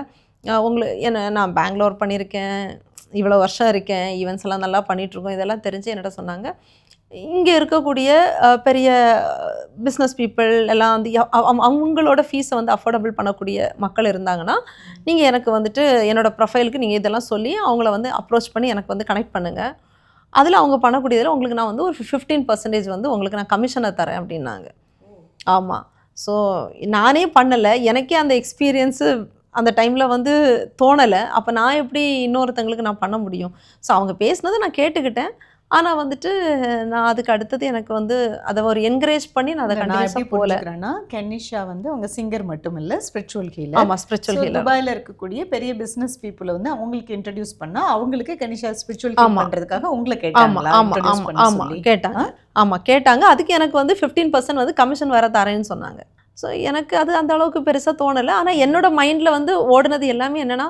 நான் பெங்களூர் பண்ணியிருக்கேன், இவ்வளோ வருஷம் இருக்கேன், ஈவெண்ட்ஸ் எல்லாம் நல்லா பண்ணிகிட்ருக்கோம், இதெல்லாம் தெரிஞ்சு என்கிட்ட சொன்னாங்க. இங்கே இருக்கக்கூடிய பெரிய பிஸ்னஸ் பீப்புள் எல்லாம் வந்து அவங்களோட ஃபீஸை வந்து அஃபோர்டபுள் பண்ணக்கூடிய மக்கள் இருந்தாங்கன்னா, நீங்கள் எனக்கு வந்துட்டு என்னோடய ப்ரொஃபைலுக்கு நீங்கள் இதெல்லாம் சொல்லி அவங்கள வந்து அப்ரோச் பண்ணி எனக்கு வந்து கனெக்ட் பண்ணுங்கள். அதில் அவங்க பண்ணக்கூடியதில் உங்களுக்கு நான் வந்து ஒரு 15% வந்து உங்களுக்கு நான் கமிஷனை தரேன் அப்படின்னாங்க. ஆமாம். ஸோ நானே பண்ணலை, எனக்கே அந்த எக்ஸ்பீரியன்ஸு அந்த டைமில் வந்து தோணலை. அப்போ நான் எப்படி இன்னொருத்தங்களுக்கு நான் பண்ண முடியும்? ஸோ அவங்க பேசினதை நான் கேட்டுக்கிட்டேன். ஆனால் வந்துட்டு நான் அதுக்கு அடுத்தது எனக்கு வந்து அதை ஒரு என்கரேஜ் பண்ணி நான் அதை கண்டிப்பாக போகலன்னா, கெனிஷா வந்து அவங்க சிங்கர் மட்டும் இல்லை, ஸ்பிரிச்சுவல் ஹீலர். ஆமாம், ஸ்பிரிச்சுவல் ஹீலர். துபாயில் இருக்கக்கூடிய பெரிய பிஸ்னஸ் பீப்புளை வந்து அவங்களுக்கு இன்ட்ரடியூஸ் பண்ணால், அவங்களுக்கு கெனிஷா ஸ்பிரிச்சுவல் ஹீல் பண்ணுறதுக்காக உங்களை கேட்டாங்களா? கேட்டாங்க. அதுக்கு எனக்கு வந்து 15% வந்து கமிஷன் வர தரேன்னு சொன்னாங்க. ஸோ எனக்கு அது அந்த அளவுக்கு பெருசாக தோணலை. ஆனால் என்னோட மைண்டில் வந்து ஓடினது எல்லாமே என்னென்னா,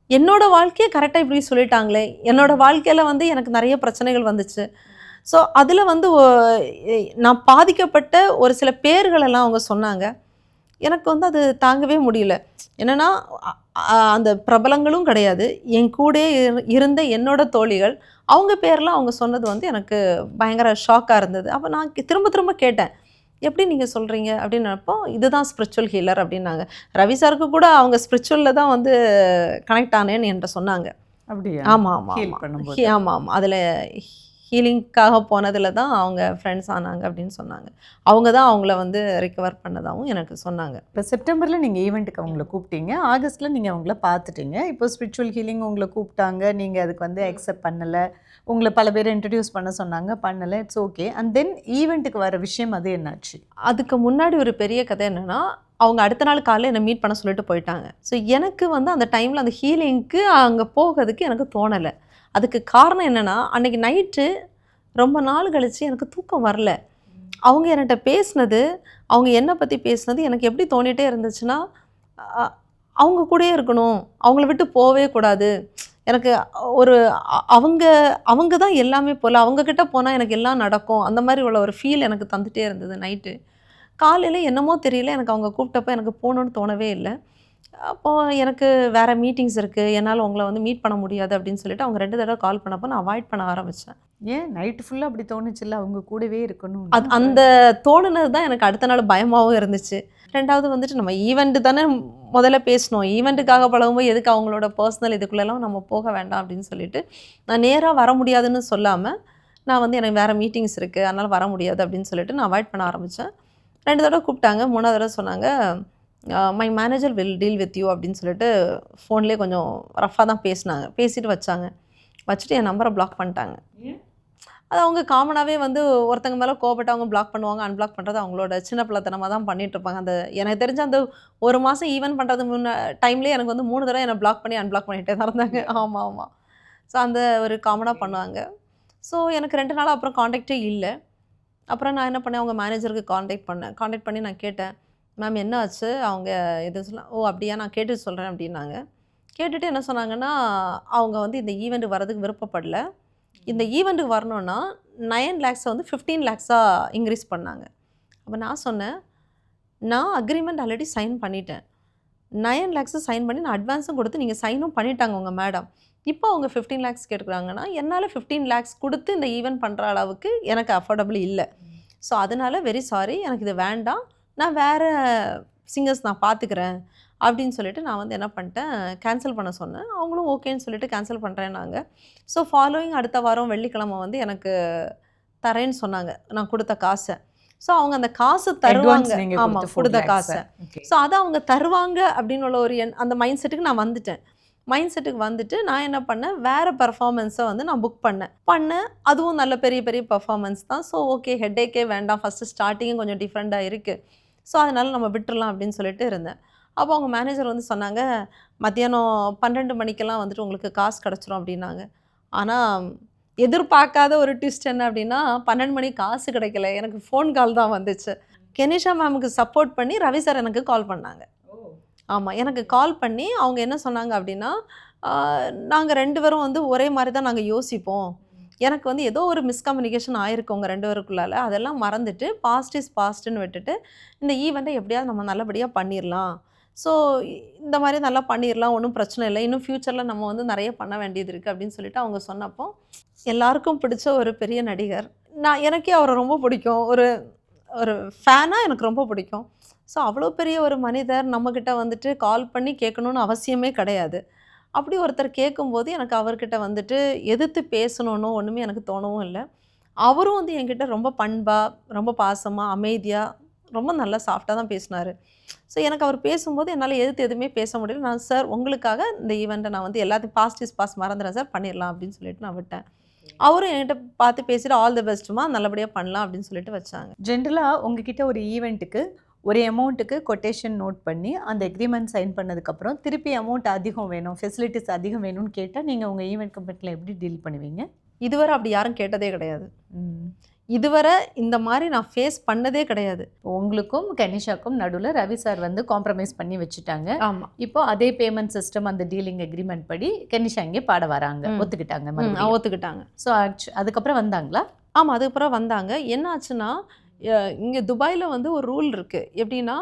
என்னோட வாழ்க்கையை கரெக்டாக இப்படி சொல்லிட்டாங்களே, என்னோட வாழ்க்கையில் வந்து எனக்கு நிறைய பிரச்சனைகள் வந்துச்சு. ஸோ அதில் வந்து நான் பாதிக்கப்பட்ட ஒரு சில பேர்களெல்லாம் அவங்க சொன்னாங்க. எனக்கு வந்து அது தாங்கவே முடியல. என்னென்னா, அந்த பிரபலங்களும் கிடையாது, என் கூட இருந்த என்னோட தோழிகள், அவங்க பேர்லாம் அவங்க சொன்னது வந்து எனக்கு பயங்கர ஷாக்காக இருந்தது. அப்போ நான் திரும்ப திரும்ப கேட்டேன், எப்படி நீங்கள் சொல்கிறீங்க அப்படின்னப்போ, இதுதான் ஸ்பிரிச்சுவல் ஹீலர் அப்படின்னாங்க. ரவி சாருக்கு கூட அவங்க ஸ்பிரிச்சுவலில் தான் வந்து கனெக்ட் ஆனேன்னு என்கிட்ட சொன்னாங்க. அப்படியா? ஆமாம். அதில் ஹீலிங்க்காக போனதில் தான் அவங்க ஃப்ரெண்ட்ஸ் ஆனாங்க அப்படின்னு சொன்னாங்க. அவங்க தான் அவங்கள வந்து ரிகவர் பண்ணதாகவும் எனக்கு சொன்னாங்க. இப்போ செப்டம்பரில் நீங்கள் ஈவெண்ட்டுக்கு அவங்கள கூப்பிட்டீங்க, ஆகஸ்ட்டில் நீங்கள் அவங்கள பார்த்துட்டீங்க. இப்போ ஸ்பிரிச்சுவல் ஹீலிங் உங்களை கூப்பிட்டாங்க, நீங்கள் அதுக்கு வந்து அக்செப்ட் பண்ணலை, உங்களை பல பேர் இன்ட்ரடியூஸ் பண்ண சொன்னாங்க, பண்ணலை, இட்ஸ் ஓகே. அண்ட் தென் ஈவெண்ட்டுக்கு வர விஷயம் அது என்னாச்சு? அதுக்கு முன்னாடி ஒரு பெரிய கதை என்னென்னா, அவங்க அடுத்த நாள் காலையில் என்னை மீட் பண்ண சொல்லிட்டு போயிட்டாங்க. ஸோ எனக்கு வந்து அந்த டைமில் அந்த ஹீலிங்க்கு அங்கே போகிறதுக்கு எனக்கு தோணலை. அதுக்கு காரணம் என்னென்னா, அன்றைக்கி நைட்டு ரொம்ப நாள் கழித்து எனக்கு தூக்கம் வரல. அவங்க என்கிட்ட பேசினது, அவங்க என்னை பற்றி பேசினது எனக்கு எப்படி தோணிகிட்டே இருந்துச்சுன்னா, அவங்க கூடயே இருக்கணும், அவங்கள விட்டு போகவே கூடாது. எனக்கு ஒரு அவங்க தான் எல்லாமே போல், அவங்கக்கிட்ட போனால் எனக்கு எல்லாம் நடக்கும், அந்த மாதிரி உள்ள ஒரு ஃபீல் எனக்கு தந்துகிட்டே இருந்தது நைட்டு. காலையில் என்னமோ தெரியல, எனக்கு அவங்க கூப்பிட்டப்போ எனக்கு போகணுன்னு தோணவே இல்லை. அப்போது எனக்கு வேறு மீட்டிங்ஸ் இருக்குது, என்னால் உங்களை வந்து மீட் பண்ண முடியாது அப்படின்னு சொல்லிட்டு அவங்க 2 தடவை கால் பண்ணப்போ நான் அவாய்ட் பண்ண ஆரம்பித்தேன். ஏன் நைட்டு ஃபுல்லாக அப்படி தோணுச்சுல்ல, அவங்க கூடவே இருக்கணும்? அந்த தோணுனது தான் எனக்கு அடுத்த நாள் பயமாகவும் இருந்துச்சு. 2வது வந்துட்டு நம்ம ஈவெண்ட்டு தானே முதல்ல பேசணும், ஈவெண்ட்டுக்காக பழகும்போது எதுக்கு அவங்களோட பர்சனல் இதுக்குள்ளெல்லாம் நம்ம போக வேண்டாம் அப்படின்னு சொல்லிட்டு நான் நேராக வர முடியாதுன்னு சொல்லாமல், நான் வந்து எனக்கு வேறு மீட்டிங்ஸ் இருக்குது, அதனால் வர முடியாது அப்படின்னு சொல்லிட்டு நான் அவாய்ட் பண்ண ஆரம்பித்தேன். 2 தடவை கூப்பிட்டாங்க. 3வது தடவை சொன்னாங்க, my manager will deal with you அப்படின்னு சொல்லிட்டு ஃபோன்லேயே கொஞ்சம் ரஃபாக தான் பேசினாங்க. பேசிட்டு வச்சுட்டு என் நம்பரை பிளாக் பண்ணிட்டாங்க. அது அவங்க காமனாகவே வந்து ஒருத்தங்க மேலே கோபப்பட்டு அவங்க பிளாக் பண்ணுவாங்க, அன்பிளாக் பண்ணுறது அவங்களோட சின்ன பிள்ளைத்தனமாக தான் பண்ணிட்டு இருப்பாங்க. அந்த எனக்கு தெரிஞ்ச அந்த ஒரு மாதம் ஈவென்ட் பண்ணுறது டைம்லேயே எனக்கு வந்து 3 தடவை என்னை பிளாக் பண்ணி அன்பிளாக் பண்ணிகிட்டே தான் இருந்தாங்க. ஆமாம். ஸோ அந்த ஒரு காமனாக பண்ணுவாங்க. ஸோ எனக்கு 2 நாள் அப்புறம் காண்டாக்டே இல்லை. அப்புறம் நான் என்ன பண்ணேன், அவங்க மேனேஜருக்கு காண்டாக்ட் பண்ணி நான் கேட்டேன், மேம் என்ன ஆச்சு? அவங்க இது சொல்ல, ஓ அப்படியா, நான் கேட்டுட்டு சொல்கிறேன் அப்படின்னாங்க. கேட்டுட்டு என்ன சொன்னாங்கன்னா, அவங்க வந்து இந்த ஈவெண்ட்டுக்கு வரதுக்கு விருப்பப்படல. இந்த ஈவெண்ட்டுக்கு வரணுன்னா 9 lakhs வந்து 15 lakhs இன்க்ரீஸ் பண்ணாங்க. அப்போ நான் சொன்னேன், நான் அக்ரிமெண்ட் ஆல்ரெடி சைன் பண்ணிட்டேன். 9 lakhs சைன் பண்ணி நான் அட்வான்ஸும் கொடுத்து நீங்கள் சைனும் பண்ணிட்டாங்க உங்கள் மேடம். இப்போ அவங்க 15 lakhs கேட்குறாங்கன்னா, என்னால் 15 lakhs கொடுத்து இந்த ஈவெண்ட் பண்ணுற அளவுக்கு எனக்கு அஃபோர்டபுள் இல்லை. ஸோ அதனால் வெரி சாரி, எனக்கு இது வேண்டாம், நான் வேறு சிங்கர்ஸ் நான் பார்த்துக்கிறேன் அப்படின்னு சொல்லிட்டு நான் வந்து என்ன பண்ணிட்டேன், கேன்சல் பண்ண சொன்னேன். அவங்களும் ஓகேன்னு சொல்லிட்டு கேன்சல் பண்ணுறேன்னாங்க. ஸோ ஃபாலோயிங் அடுத்த வாரம் வெள்ளிக்கிழமை வந்து எனக்கு தரேன்னு சொன்னாங்க, நான் கொடுத்த காசை. ஸோ அவங்க அந்த காசு தருவாங்க. ஆமாம், கொடுத்த காசை. ஸோ அதை அவங்க தருவாங்க அப்படின்னு உள்ள ஒரு அந்த மைண்ட் செட்டுக்கு நான் வந்துட்டேன். நான் என்ன பண்ணேன், வேறு பெர்ஃபார்மன்ஸை வந்து நான் புக் பண்ணேன். அதுவும் நல்ல பெரிய பெரிய பெர்ஃபார்மன்ஸ் தான். ஸோ ஓகே, ஹெட்டேக்கே வேண்டாம், ஃபஸ்ட்டு ஸ்டார்டிங்கும் கொஞ்சம் டிஃப்ரெண்ட்டாக இருக்குது, ஸோ அதனால் நம்ம விட்டுறலாம் அப்படின்னு சொல்லிட்டு இருந்தேன். அப்போ அவங்க மேனேஜர் வந்து சொன்னாங்க, மத்தியானம் 12 மணிக்கெல்லாம் வந்துட்டு உங்களுக்கு காசு கிடச்சிரும் அப்படின்னாங்க. ஆனால் எதிர்பார்க்காத ஒரு ட்விஸ்ட் என்ன அப்படின்னா, 12 மணிக்கு காசு கிடைக்கல, எனக்கு ஃபோன் கால் தான் வந்துச்சு. கெனிஷா மேமுக்கு சப்போர்ட் பண்ணி ரவி சார் எனக்கு கால் பண்ணாங்க. ஆமாம், எனக்கு கால் பண்ணி அவங்க என்ன சொன்னாங்க அப்படின்னா, நாங்கள் 2 பேரும் வந்து ஒரே மாதிரி தான் நாங்கள் யோசிப்போம், எனக்கு வந்து ஏதோ ஒரு மிஸ்கம்யூனிகேஷன் ஆயிருக்கு உங்கள் 2 பேருக்குள்ளால, அதெல்லாம் மறந்துட்டு பாஸ்ட் இஸ் பாஸ்ட்டுன்னு விட்டுட்டு இந்த ஈவெண்ட்டை எப்படியாவது நம்ம நல்லபடியாக பண்ணிடலாம். ஸோ இந்த மாதிரி நல்லா பண்ணிடலாம், ஒன்றும் பிரச்சனை இல்லை, இன்னும் ஃப்யூச்சரில் நம்ம வந்து நிறைய பண்ண வேண்டியது இருக்குது அப்படின்னு சொல்லிட்டு அவங்க சொன்னப்போ, எல்லாருக்கும் பிடிச்ச ஒரு பெரிய நடிகர், எனக்கே அவரை ரொம்ப பிடிக்கும், ஒரு ஃபேனாக எனக்கு ரொம்ப பிடிக்கும். ஸோ அவ்வளோ பெரிய ஒரு மனிதர் நம்மக்கிட்ட வந்துட்டு கால் பண்ணி கேட்கணுன்னு அவசியமே கிடையாது. அப்படி ஒருத்தர் கேட்கும்போது எனக்கு அவர்கிட்ட வந்துட்டு எதிர்த்து பேசணுன்னு ஒன்றுமே எனக்கு தோணவும் இல்லை. அவரும் வந்து என்கிட்ட ரொம்ப பண்பாக, ரொம்ப பாசமாக, அமைதியாக, ரொம்ப நல்லா சாஃப்டாக தான் பேசினார். ஸோ எனக்கு அவர் பேசும்போது என்னால் எதிர்த்து எதுவுமே பேச முடியல. நான் சார் உங்களுக்காக இந்த ஈவெண்ட்டை நான் வந்து எல்லாத்தையும் பாஸ்ட் இஸ் பாஸ்ட் மறந்துடுறேன் சார், பண்ணிடலாம் அப்படின்னு சொல்லிட்டு நான் விட்டேன். அவரும் என்கிட்ட பார்த்து பேசிட்டு ஆல் தி பெஸ்ட்டுமா, நல்லபடியாக பண்ணலாம் அப்படின்னு சொல்லிட்டு வச்சாங்க. ஜென்ரலாக உங்ககிட்ட ஒரு ஈவெண்ட்டுக்கு ஒரு அமௌண்ட்டுக்கு கொட்டேஷன் நோட் பண்ணி அந்த எக்ரிமெண்ட் சைன் பண்ணதுக்கப்புறம் திருப்பி அமௌண்ட் அதிகம் வேணும், ஃபெசிலிட்டிஸ் அதிகம் வேணும்னு கேட்டால் நீங்கள் உங்கள் ஈவெண்ட் கம்பெனியில் எப்படி டீல் பண்ணுவீங்க? இதுவரை அப்படி யாரும் கேட்டதே கிடையாது. இதுவரை இந்த மாதிரி நான் ஃபேஸ் பண்ணதே கிடையாது. உங்களுக்கும் கனிஷாக்கும் நடுவில் ரவி சார் வந்து காம்ப்ரமைஸ் பண்ணி வச்சுட்டாங்க. ஆமாம், இப்போ அதே பேமெண்ட் சிஸ்டம், அந்த டீலிங் எக்ரிமெண்ட் படி கனிஷா இங்கே பாட வராங்க, ஒத்துக்கிட்டாங்க. ஒத்துக்கிட்டாங்க. ஸோ அதுக்கப்புறம் வந்தாங்களா? ஆமாம், அதுக்கப்புறம் வந்தாங்க. என்ன ஆச்சுன்னா, இங்கே துபாயில் வந்து ஒரு ரூல் இருக்குது. எப்படின்னா,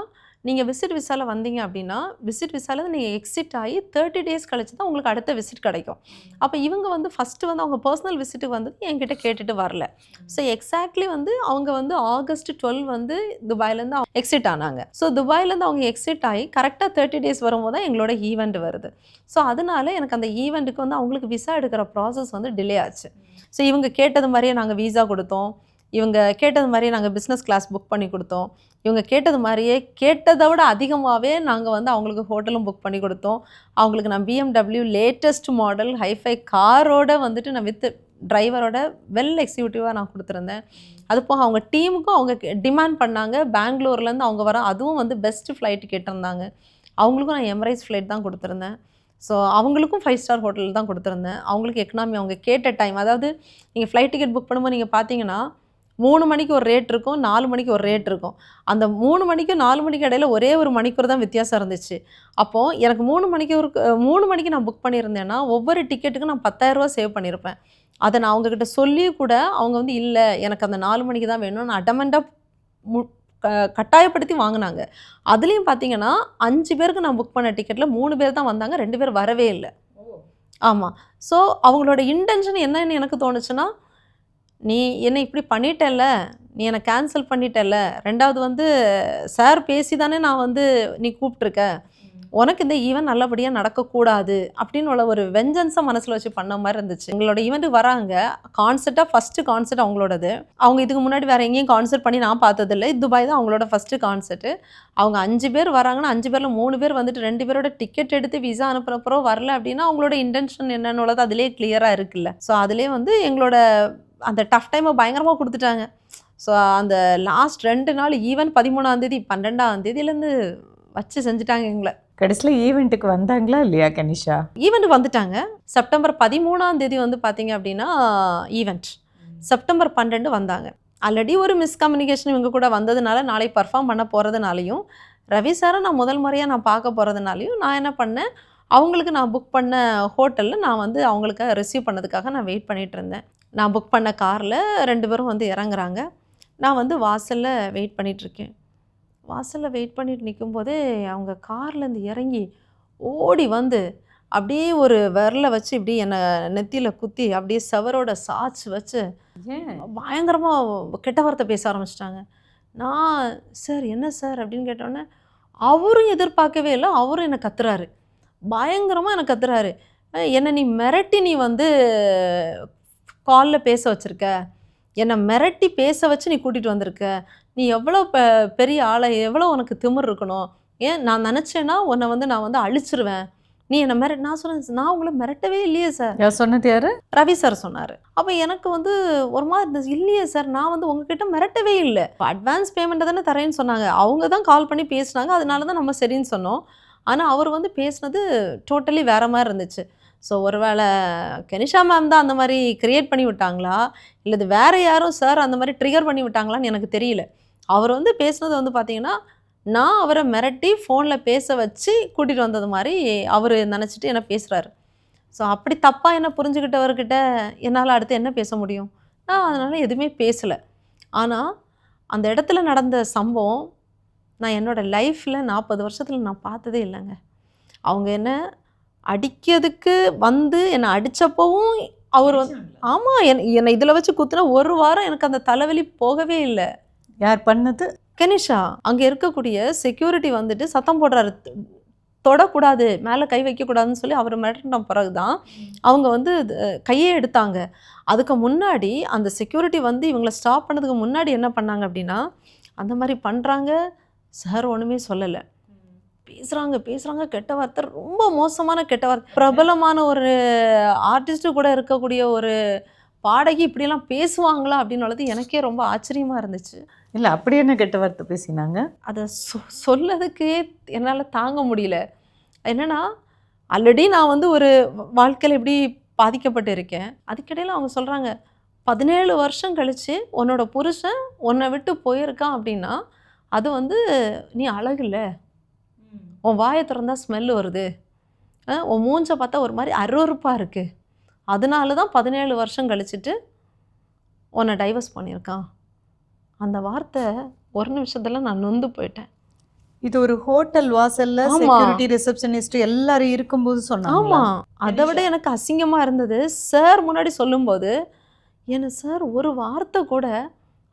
நீங்கள் விசிட் விசாவில் வந்தீங்க அப்படின்னா, விசிட் விசாவில் நீங்கள் எக்ஸிட் ஆகி 30 days கழிச்சு தான் உங்களுக்கு அடுத்த விசிட் கிடைக்கும். அப்போ இவங்க வந்து ஃபஸ்ட்டு வந்து அவங்க பர்சனல் விசிட்டுக்கு வந்து என்கிட்ட கேட்டுட்டு வரல. ஸோ எக்ஸாக்ட்லி வந்து அவங்க வந்து August 12 வந்து துபாயிலேருந்து எக்ஸிட் ஆனாங்க. ஸோ துபாயிலேருந்து அவங்க எக்ஸிட் ஆகி கரெக்டாக 30 days வரும்போது தான் எங்களோட ஈவெண்ட் வருது. ஸோ அதனால எனக்கு அந்த ஈவெண்ட்டுக்கு வந்து அவங்களுக்கு விசா எடுக்கிற ப்ராசஸ் வந்து டிலே ஆச்சு. ஸோ இவங்க கேட்டது மாதிரியே நாங்கள் வீசா கொடுத்தோம், இவங்க கேட்டது மாதிரியே நாங்கள் பிஸ்னஸ் கிளாஸ் புக் பண்ணி கொடுத்தோம், இவங்க கேட்டது மாதிரியே கேட்டதை விட அதிகமாகவே நாங்கள் வந்து அவங்களுக்கு ஹோட்டலும் புக் பண்ணி கொடுத்தோம். அவங்களுக்கு நான் BMW லேட்டஸ்ட் மாடல் ஹைஃபை காரோட வந்துட்டு நான் வித் டிரைவரோட வெல் எக்ஸிக்யூட்டிவாக நான் கொடுத்துருந்தேன். அது போக அவங்க டீமுக்கும் அவங்க டிமாண்ட் பண்ணாங்க, பெங்களூர்லேருந்து அவங்க வர, அதுவும் வந்து பெஸ்ட்டு ஃப்ளைட் கேட்டிருந்தாங்க. அவங்களுக்கும் நான் எமிரேட்ஸ் ஃப்ளைட் தான் கொடுத்துருந்தேன். ஸோ அவங்களுக்கும் 5 star ஹோட்டல் தான் கொடுத்துருந்தேன். அவங்களுக்கு எக்கனாமி, அவங்க கேட்ட டைம், அதாவது நீங்கள் ஃப்ளைட் டிக்கெட் புக் பண்ணும்போது நீங்கள் பார்த்தீங்கன்னா 3 மணிக்கு ஒரு ரேட் இருக்கும், 4 மணிக்கு ஒரு ரேட் இருக்கும். அந்த 3 மணிக்கும் 4 மணிக்கு இடையில ஒரே ஒரு மணிக்கூர் தான் வித்தியாசம் இருந்துச்சு. அப்போது எனக்கு 3 மணிக்கு நான் புக் பண்ணியிருந்தேன்னா ஒவ்வொரு டிக்கெட்டுக்கும் நான் 10,000 ரூபா சேவ் பண்ணியிருப்பேன். அதை நான் அவங்கக்கிட்ட சொல்லி கூட அவங்க வந்து இல்லை எனக்கு அந்த 4 மணிக்கு தான் வேணும்னு அடமெண்ட்டாக கட்டாயப்படுத்தி வாங்கினாங்க. அதுலேயும் பார்த்தீங்கன்னா 5 பேருக்கு நான் புக் பண்ண டிக்கெட்டில் 3 பேர் தான் வந்தாங்க, 2 பேர் வரவே இல்லை. ஆமாம். ஸோ அவங்களோட இன்டென்ஷன் என்னன்னு எனக்கு தோணுச்சுன்னா, நீ என்னை இப்படி பண்ணிட்டல்ல, நீ என்னை கேன்சல் பண்ணிட்டல்ல, 2வது வந்து சார் பேசி தானே நான் வந்து நீ கூப்பிட்ருக்க, உனக்கு இந்த ஈவெண்ட் நல்லபடியாக நடக்கக்கூடாது அப்படின்னு உள்ள ஒரு வெஞ்சன்ஸை மனசில் வச்சு பண்ண மாதிரி இருந்துச்சு. எங்களோட ஈவெண்ட்டுக்கு வராங்க, கான்சர்ட்டாக ஃபஸ்ட்டு கான்சர்ட் அவங்களோடது. அவங்க இதுக்கு முன்னாடி வேறு எங்கேயும் கான்சர்ட் பண்ணி நான் பார்த்ததில்லை, துபாய் தான் அவங்களோட ஃபஸ்ட்டு கான்சர்ட்டு. அவங்க 5 பேர் வராங்கன்னா 5 பேரில் 3 பேர் வந்துட்டு 2 பேரோட டிக்கெட் எடுத்து விசா அனுப்புகிறப்பறம் வரல அப்படின்னா அவங்களோட இன்டென்ஷன் என்னன்னு அதிலே கிளியராக இருக்குல்ல. ஸோ அதிலே வந்து எங்களோட அந்த டஃப் டைமை பயங்கரமாக கொடுத்துட்டாங்க. ஸோ அந்த லாஸ்ட் 2 நாள் ஈவன் 13ஆம் தேதி 12ஆம் தேதியிலேருந்து வச்சு செஞ்சுட்டாங்க எங்களை. கடைசியில் ஈவெண்ட்டுக்கு வந்தாங்களா இல்லையா கனிஷா? ஈவெண்ட் வந்துட்டாங்க. செப்டம்பர் 13ஆம் தேதி வந்து பார்த்தீங்க அப்படின்னா ஈவெண்ட். செப்டம்பர் 12 வந்தாங்க. ஆல்ரெடி ஒரு மிஸ்கம்யூனிகேஷன் இவங்க கூட வந்ததுனால, நாளைக்கு பர்ஃபார்ம் பண்ண போகிறதுனாலையும், ரவி சாரை நான் முதல் முறையாக நான் பார்க்க போகிறதுனாலையும், நான் என்ன பண்ணேன், அவங்களுக்கு நான் புக் பண்ண ஹோட்டலில் நான் வந்து அவங்களுக்கு ரிசீவ் பண்ணதுக்காக நான் வெயிட் பண்ணிகிட்டு இருந்தேன். நான் புக் பண்ண காரில் 2 பேரும் வந்து இறங்குறாங்க. நான் வந்து வாசலில் வெயிட் பண்ணிகிட்ருக்கேன். வாசலில் வெயிட் பண்ணிட்டு நிற்கும்போதே அவங்க கார்லேருந்து இறங்கி ஓடி வந்து அப்படியே ஒரு விரலை வச்சு இப்படி என்னை நெத்தியில் குத்தி அப்படியே செவரோட சாய்ச்சி வச்சு பயங்கரமாக கெட்ட வார்த்தை பேச ஆரம்பிச்சிட்டாங்க. நான் சார் என்ன சார் அப்படின்னு கேட்டோன்னே அவரும் எதிர்பார்க்கவே இல்லை. அவரும் என்னை கத்துறாரு, பயங்கரமாக என்னை கத்துறாரு. என்னை நீ மிரட்டி நீ வந்து காலில் பேச வச்சுருக்க, என்னை மிரட்டி பேச வச்சு நீ கூட்டிகிட்டு வந்திருக்க, நீ எவ்வளோ பெரிய ஆளை, எவ்வளோ உனக்கு திமிர் இருக்கணும், ஏன் நான் நினச்சேன்னா உன்னை வந்து நான் வந்து அழிச்சிருவேன், நீ என்னை நான் சொன்னேன் நான் உங்களை மிரட்டவே இல்லையே சார். யார் சொன்னது? யார்? ரவி சார் சொன்னார். அப்போ எனக்கு வந்து ஒரு மாதிரி இருந்துச்சு, இல்லையே சார் நான் வந்து உங்ககிட்ட மிரட்டவே இல்லை, அட்வான்ஸ் பேமெண்ட்டை தானே தரேன்னு சொன்னாங்க, அவங்க தான் கால் பண்ணி பேசினாங்க, அதனால தான் நம்ம சரின்னு சொன்னோம். ஆனால் அவர் வந்து பேசினது டோட்டலி வேறு மாதிரி இருந்துச்சு. ஸோ ஒருவேளை கனிஷா மேம் தான் அந்த மாதிரி க்ரியேட் பண்ணி விட்டாங்களா, இல்லை இது வேறு யாரும் சார் அந்த மாதிரி ட்ரிகர் பண்ணி விட்டாங்களான்னு எனக்கு தெரியல. அவர் வந்து பேசினது வந்து பார்த்திங்கன்னா, நான் அவரை மிரட்டி ஃபோனில் பேச வச்சு கூட்டிகிட்டு வந்தது மாதிரி அவர் நினச்சிட்டு என்ன பேசுகிறாரு. ஸோ அப்படி தப்பாக என்ன புரிஞ்சுக்கிட்டவர்கிட்ட என்னால் அடுத்து என்ன பேச முடியும்? நான் அதனால் எதுவுமே பேசலை. ஆனால் அந்த இடத்துல நடந்த சம்பவம் நான் என்னோடய லைஃப்பில் 40 வருஷத்தில் நான் பார்த்ததே இல்லைங்க. அவங்க என்ன அடிக்கிறதுக்கு வந்து என்னை அடித்தப்பவும் அவர் வந்து ஆமாம் என்னை இதில் வச்சு குத்துனா 1 வாரம் எனக்கு அந்த தலைவலி போகவே இல்லை. யார் பண்ணது? கனிஷா. அங்கே இருக்கக்கூடிய செக்யூரிட்டி வந்துட்டு சத்தம் போடுறாரு, தொடக்கூடாது, மேலே கை வைக்கக்கூடாதுன்னு சொல்லி அவர் மிரட்டின பிறகு தான் அவங்க வந்து கையே எடுத்தாங்க. அதுக்கு முன்னாடி அந்த செக்யூரிட்டி வந்து இவங்களை ஸ்டாப் பண்ணதுக்கு முன்னாடி என்ன பண்ணாங்க அப்படின்னா, அந்த மாதிரி பண்ணுறாங்க சார் ஒன்றுமே சொல்லலை, பேசுகிறாங்க கெட்ட வார்த்தை, ரொம்ப மோசமான கெட்ட வார்த்தை. பிரபலமான ஒரு ஆர்டிஸ்ட்டு கூட இருக்கக்கூடிய ஒரு பாடகி இப்படியெல்லாம் பேசுவாங்களா அப்படின்னுள்ளது எனக்கே ரொம்ப ஆச்சரியமாக இருந்துச்சு. இல்லை அப்படி என்ன கெட்ட வார்த்தை பேசினாங்க? அதை சொல்லதுக்கே என்னால் தாங்க முடியல. என்னென்னா ஆல்ரெடி நான் வந்து ஒரு வாழ்க்கையில் எப்படி பாதிக்கப்பட்டு இருக்கேன். அதுக்கிடையில் அவங்க சொல்கிறாங்க 17 வருஷம் கழித்து உன்னோட புருஷன் உன்னை விட்டு போயிருக்கான் அப்படின்னா அது வந்து நீ அழகில்ல, உன் வாயை திறந்தா ஸ்மெல் வருது, உன் மூஞ்சை பார்த்தா ஒரு மாதிரி அருவருப்பாக இருக்குது, அதனால தான் 17 வருஷம் கழிச்சிட்டு உன்னை டைவர்ஸ் பண்ணியிருக்கான். அந்த வார்த்தை ஒரு நிமிஷத்தில் நான் நொந்து போயிட்டேன். இது ஒரு ஹோட்டல் வாசல்ல செக்யூரிட்டி ரிசப்ஷனிஸ்ட் எல்லாரும் இருக்கும்போது சொன்னாங்க. ஆமாம், அதை விட எனக்கு அசிங்கமாக இருந்தது சார் முன்னாடி சொல்லும்போது. என்ன சார் ஒரு வார்த்தை கூட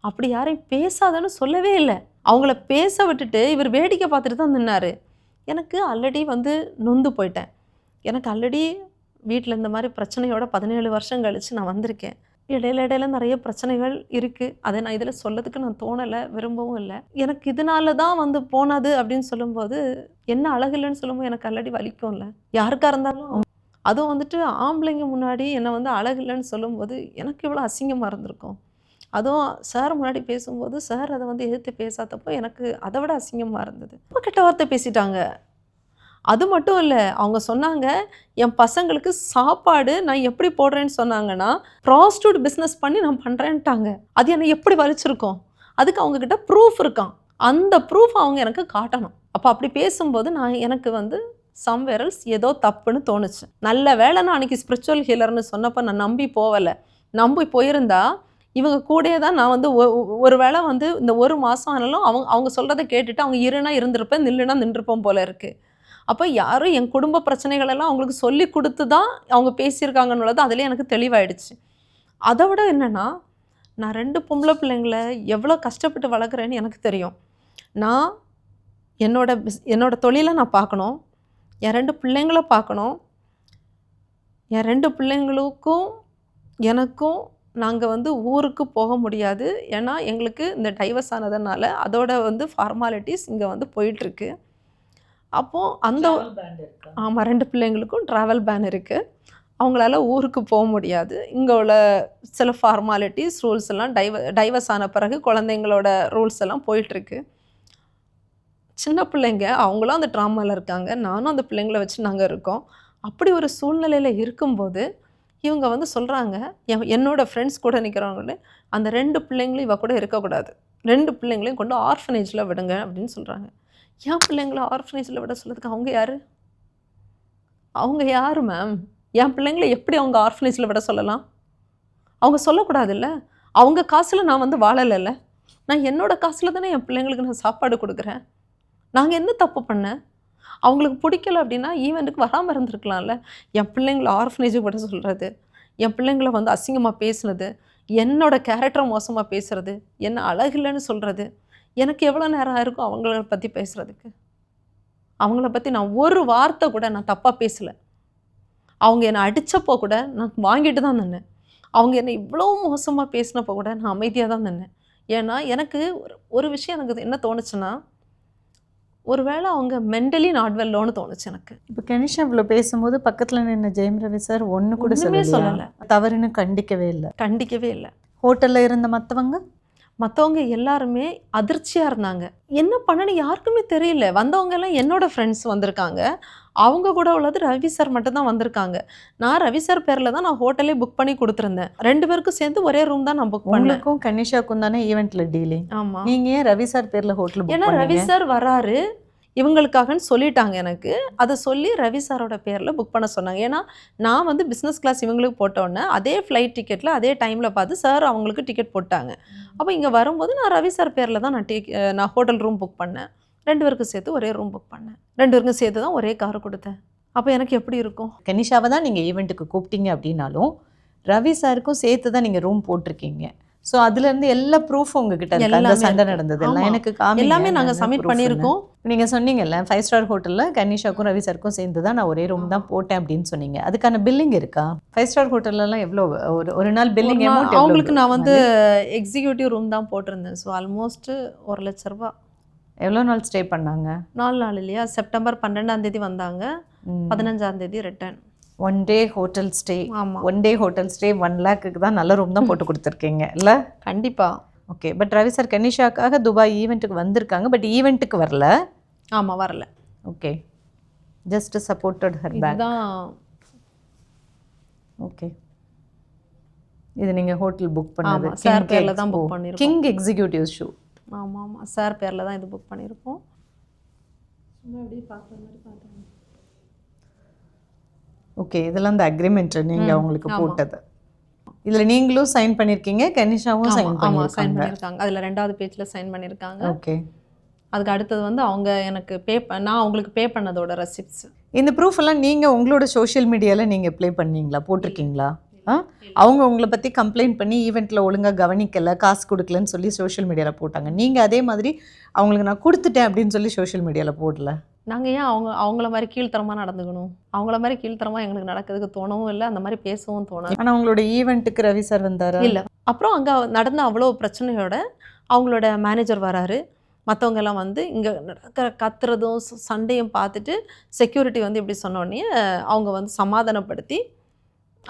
அப்படி யாரையும் பேசாதன்னு சொல்லவே இல்லை. அவங்கள பேச விட்டுட்டு இவர் வேடிக்கை பார்த்துட்டு தான் நின்னார். எனக்கு ஆல்ரெடி வந்து நொந்து போயிட்டேன். எனக்கு ஆல்ரெடி வீட்டில் இந்த மாதிரி பிரச்சனையோட 17 வருஷம் கழித்து நான் வந்திருக்கேன். இடையில நிறைய பிரச்சனைகள் இருக்குது. அதை நான் இதில் சொல்லதுக்கு நான் தோணலை, விரும்பவும் இல்லை. எனக்கு இதனால தான் வந்து போனது அப்படின்னு சொல்லும்போது, என்ன அழகில்லைன்னு சொல்லும்போது எனக்கு ஆல்ரெடி வலிக்கும் இல்லை யாருக்காக இருந்தாலும். அதுவும் வந்துட்டு ஆம்பளைங்க முன்னாடி என்னை வந்து அழகில்லைன்னு சொல்லும்போது எனக்கு இவ்வளோ அசிங்கமாக இருந்திருக்கும். அதுவும் சார் முன்னாடி பேசும்போது சார் அதை வந்து எதிர்த்து பேசாதப்போ எனக்கு அதை விட அசிங்கமாக இருந்தது. ரொம்ப கெட்ட வார்த்தை பேசிட்டாங்க. அது மட்டும் இல்லை, அவங்க சொன்னாங்க என் பசங்களுக்கு சாப்பாடு நான் எப்படி போடுறேன்னு சொன்னாங்கன்னா ப்ராஸ்டியூட் பிஸ்னஸ் பண்ணி நான் பண்ணுறேன்ட்டாங்க. அது என்னை எப்படி வலிச்சிருக்கோம். அதுக்கு அவங்கக்கிட்ட ப்ரூஃப் இருக்கான். அந்த ப்ரூஃப் அவங்க எனக்கு காட்டணும். அப்போ அப்படி பேசும்போது எனக்கு வந்து சம்வேர் எல்ஸ் ஏதோ தப்புன்னு தோணுச்சு. நல்ல வேளை நான் அன்றைக்கி ஸ்பிரிச்சுவல் ஹீலர்னு சொன்னப்போ நான் நம்பி போகலை. நம்பி போயிருந்தா இவங்க கூடயே தான் நான் வந்து ஒரு வேளை வந்து இந்த 1 மாதம் ஆனாலும் அவங்க சொல்கிறத கேட்டுட்டு அவங்க இருனா இருந்திருப்பேன், நில்லுனா நின்றுப்போம் போல இருக்குது. அப்போ யாரும் என் குடும்ப பிரச்சனைகளெல்லாம் அவங்களுக்கு சொல்லி கொடுத்து தான் அவங்க பேசியிருக்காங்கன்னுள்ளது அதிலே எனக்கு தெளிவாயிடுச்சு. அதை விட என்னென்னா, நான் 2 பொம்பளை பிள்ளைங்களை எவ்வளோ கஷ்டப்பட்டு வளர்க்குறேன்னு எனக்கு தெரியும். நான் என்னோட தொழிலை நான் பார்க்கணும், என் 2 பிள்ளைங்கள பார்க்கணும். என் 2 பிள்ளைங்களுக்கும் எனக்கும் நாங்கள் வந்து ஊருக்கு போக முடியாது. ஏன்னா எங்களுக்கு இந்த டைவர்ஸ் ஆனதுனால அதோட வந்து ஃபார்மாலிட்டிஸ் இங்கே வந்து போயிட்டுருக்கு. அப்போது அந்த ஆமாம் 2 பிள்ளைங்களுக்கும் ட்ராவல் பேன் இருக்குது. அவங்களால ஊருக்கு போக முடியாது. இங்கே உள்ள சில ஃபார்மாலிட்டிஸ் ரூல்ஸ் எல்லாம் டைவர்ஸ் ஆன பிறகு குழந்தைங்களோட ரூல்ஸ் எல்லாம் போயிட்டுருக்கு. சின்ன பிள்ளைங்க அவங்களும் அந்த ட்ராமாவில் இருக்காங்க, நானும் அந்த பிள்ளைங்கள வச்சு நாங்கள் இருக்கோம். அப்படி ஒரு சூழ்நிலையில் இருக்கும்போது இவங்க வந்து சொல்கிறாங்க, என்னோட ஃப்ரெண்ட்ஸ் கூட நிற்கிறவங்களே அந்த 2 பிள்ளைங்களும் இவ கூட இருக்கக்கூடாது, 2 பிள்ளைங்களையும் கொண்டு ஆர்ஃபனேஜில் விடுங்க அப்படின்னு சொல்கிறாங்க. என் பிள்ளைங்கள ஆர்ஃபனேஜில் விட சொல்கிறதுக்கு அவங்க யார்? அவங்க யார் மேம்? என் பிள்ளைங்களை எப்படி அவங்க ஆர்ஃபனேஜில் விட சொல்லலாம்? அவங்க சொல்லக்கூடாதுல்ல. அவங்க காசில் நான் வந்து வாழலைல்ல, நான் என்னோட காசில் தானே என் பிள்ளைங்களுக்கு நான் சாப்பாடு கொடுக்குறேன். நாங்கள் என்ன தப்பு பண்ணேன்? அவங்களுக்கு பிடிக்கல அப்படின்னா ஈவெண்ட்டுக்கு வராமல் இருந்திருக்கலாம்ல. என் பிள்ளைங்களை ஆர்ஃபனேஜுக்கு விட சொல்கிறது, என் பிள்ளைங்களை வந்து அசிங்கமாக பேசுனது, என்னோட கேரக்டரை மோசமாக பேசுகிறது, என்ன அழகில்லைன்னு சொல்கிறது, எனக்கு எவ்வளோ நேரம் ஆயிருக்கும் அவங்கள பற்றி பேசுகிறதுக்கு? அவங்கள பற்றி நான் ஒரு வார்த்தை கூட நான் தப்பாக பேசலை. அவங்க என்னை அடித்தப்போ கூட நான் வாங்கிட்டு தான் நின்னேன். அவங்க என்னை இவ்வளோ மோசமாக பேசினப்போ கூட நான் அமைதியாக தான் நின்னேன். ஏன்னா எனக்கு ஒரு விஷயம் எனக்கு என்ன தோணுச்சுன்னா, ஒருவேளை அவங்க மென்டலி நாட் வெல்லோன்னு தோணுச்சு எனக்கு. இப்போ கனிஷா இவ்வளோ பேசும்போது பக்கத்தில் நின்ன ஜெயம் ரவி சார் ஒன்று கூட ஒண்ணுமே சொல்லல, சொல்லல. தவறுன்னு கண்டிக்கவே இல்லை. கண்டிக்கவே இல்லை. ஹோட்டலில் இருந்த மற்றவங்க எல்லாருமே அதிர்ச்சியாக இருந்தாங்க. என்ன பண்ணனு யாருக்குமே தெரியல. வந்தவங்க எல்லாம் என்னோட ஃப்ரெண்ட்ஸ் வந்திருக்காங்க. அவங்க கூட உள்ளது ரவி சார் மட்டும்தான் வந்திருக்காங்க. நான் ரவி சார் பேரில் தான் நான் ஹோட்டலே புக் பண்ணி கொடுத்துருந்தேன். 2 பேருக்கும் சேர்ந்து ஒரே ரூம் தான் நான் புக் பண்ணேன். உங்களுக்கும் கனிஷாக்கும் தானே ஈவெண்ட்ல டீலிங். ஆமாம். நீங்கள் ஏன் ரவி சார் பேரில் ஹோட்டல் புக் ஏன்னா ரவி பண்ணீங்க? சார் வராரு இவங்களுக்காகன்னு சொல்லிட்டாங்க எனக்கு. அதை சொல்லி ரவி சாரோட பேரில் புக் பண்ண சொன்னாங்க. ஏன்னா நான் வந்து பிஸ்னஸ் கிளாஸ் இவங்களுக்கு போட்டோன்னே அதே ஃப்ளைட் டிக்கெட்டில் அதே டைமில் பார்த்து சார் அவங்களுக்கு டிக்கெட் போட்டாங்க. அப்போ இங்கே வரும்போது நான் ரவி சார் பேரில் தான் நான் ஹோட்டல் ரூம் புக் பண்ணேன். 2 பேருக்கும் சேர்த்து ஒரே ரூம் புக் பண்ணேன். 2 பேருக்கும் சேர்த்து தான் ஒரே கார் கொடுத்தேன். அப்போ எனக்கு எப்படி இருக்கும்? கனிஷாவை தான் நீங்கள் ஈவெண்ட்டுக்கு கூப்பிட்டீங்க அப்படின்னாலும் ரவி சாருக்கும் சேர்த்து தான் நீங்கள் ரூம் போட்டிருக்கீங்க. ஸோ அதுலேருந்து எல்லா ப்ரூஃபும் உங்ககிட்ட இருக்கு. அந்த எல்லாமே சண்டை இருக்கு. நடந்தது எல்லாம் ஆமா. எனக்கு காமிங்க. எல்லாமே நாங்கள் என்ன சப்மிட் proof ன்னு. பண்ணியிருக்கோம். நீங்கள் சொன்னீங்கல்ல 5 ஸ்டார் ஹோட்டலில் கனிஷாக்கும் ரவி சாருக்கும் சேர்ந்து தான் நான் ஒரே ரூம் தான் போட்டேன் அப்படின்னு சொன்னீங்க. அதுக்கான பில்லிங் இருக்கா? 5 ஸ்டார் ஹோட்டல்லாம் எவ்வளோ ஒரு நாள் பில்லிங் ஒரு நாள் அமௌண்ட்? அவங்களுக்கு நான் வந்து எக்ஸிக்யூட்டிவ் ரூம் தான் போட்டிருந்தேன். ஸோ ஆல்மோஸ்ட் 1 லட்ச ரூபா. எவ்வளோ நாள் ஸ்டே பண்ணாங்க? 4 நாள் இல்லையா? செப்டம்பர் 12ஆம் தேதி வந்தாங்க, 15ஆம் தேதி ரிட்டர்ன். 1 டே ஹோட்டல் ஸ்டே. ஆமாம். 1 டே ஹோட்டல் ஸ்டே 1 லேக்குக்கு தான் நல்ல ரூம் தான் போட்டு கொடுத்துருக்கீங்க இல்லை? கண்டிப்பாக. ஓகே. பட் ரவி சார் கனிஷாக்காக துபாய் ஈவெண்ட்டுக்கு வந்திருக்காங்க, பட் ஈவெண்ட்டுக்கு வரல. ஆமாம், வரல. Okay. Just supported her back. இதுதான். ஓகே. இது நீங்கள் ஹோட்டல் புக் பண்ணது ஆமாம், சார் பேரில் தான் புக் பண்ணியிருக்கோம். King executive shoe. ஆமாம், சார் பேரில் தான் இது புக் பண்ணியிருக்கோம். சும்மா அப்படியே பார்க்குற மாதிரி பார்த்தேன். ஓகே. இதெல்லாம் அந்த அக்ரிமெண்ட் நீங்கள் அவங்களுக்கு ஆமா. போட்டது. இதில் நீங்களும் சைன் பண்ணியிருக்கீங்க, கனிஷாவும் சைன் ஆமாம், சைன் பண்ணியிருக்காங்க. பண்ணியிருக்காங்க. அதில் 2வது பேஜில் சைன் பண்ணியிருக்காங்க. ஓகே. அதுக்கு அடுத்தது வந்து அவங்க எனக்கு நான் அவங்களுக்கு பே பண்ணதோட ரெசிப்ட்ஸ். இந்த ப்ரூஃப் எல்லாம் நீங்கள் உங்களோட சோஷியல் மீடியாவில் நீங்கள் ப்ளே பண்ணீங்களா, போட்டிருக்கீங்களா? அவங்க உங்களை பற்றி கம்ப்ளைண்ட் பண்ணி ஈவெண்ட்டில் ஒழுங்காக கவனிக்கலை, காசு கொடுக்கலன்னு சொல்லி சோஷியல் மீடியாவில் போட்டாங்க. நீங்கள் அதே மாதிரி அவங்களுக்கு நான் கொடுத்துட்டேன் அப்படின்னு சொல்லி சோஷியல் மீடியாவில் போடல. நாங்கள் ஏன் அவங்கள மாதிரி கீழ்த்தரமாக நடந்துக்கணும்? அவங்கள மாதிரி கீழ்த்தரமாக எங்களுக்கு நடக்கிறதுக்கு தோணவும் இல்லை, அந்த மாதிரி பேசவும் தோணும் ஆனால் உங்களோட ஈவெண்ட்டுக்கு ரவி சார் வந்தாரா? இல்லை. அப்புறம் அங்கே நடந்த அவ்வளோ பிரச்சனையோட அவங்களோட மேனேஜர் வராரு. மற்றவங்க எல்லாம் வந்து இங்கே நடக்கிற கத்துறதும் சண்டையும் பார்த்துட்டு செக்யூரிட்டி வந்து இப்படி சொன்னோடனே அவங்க வந்து சமாதானப்படுத்தி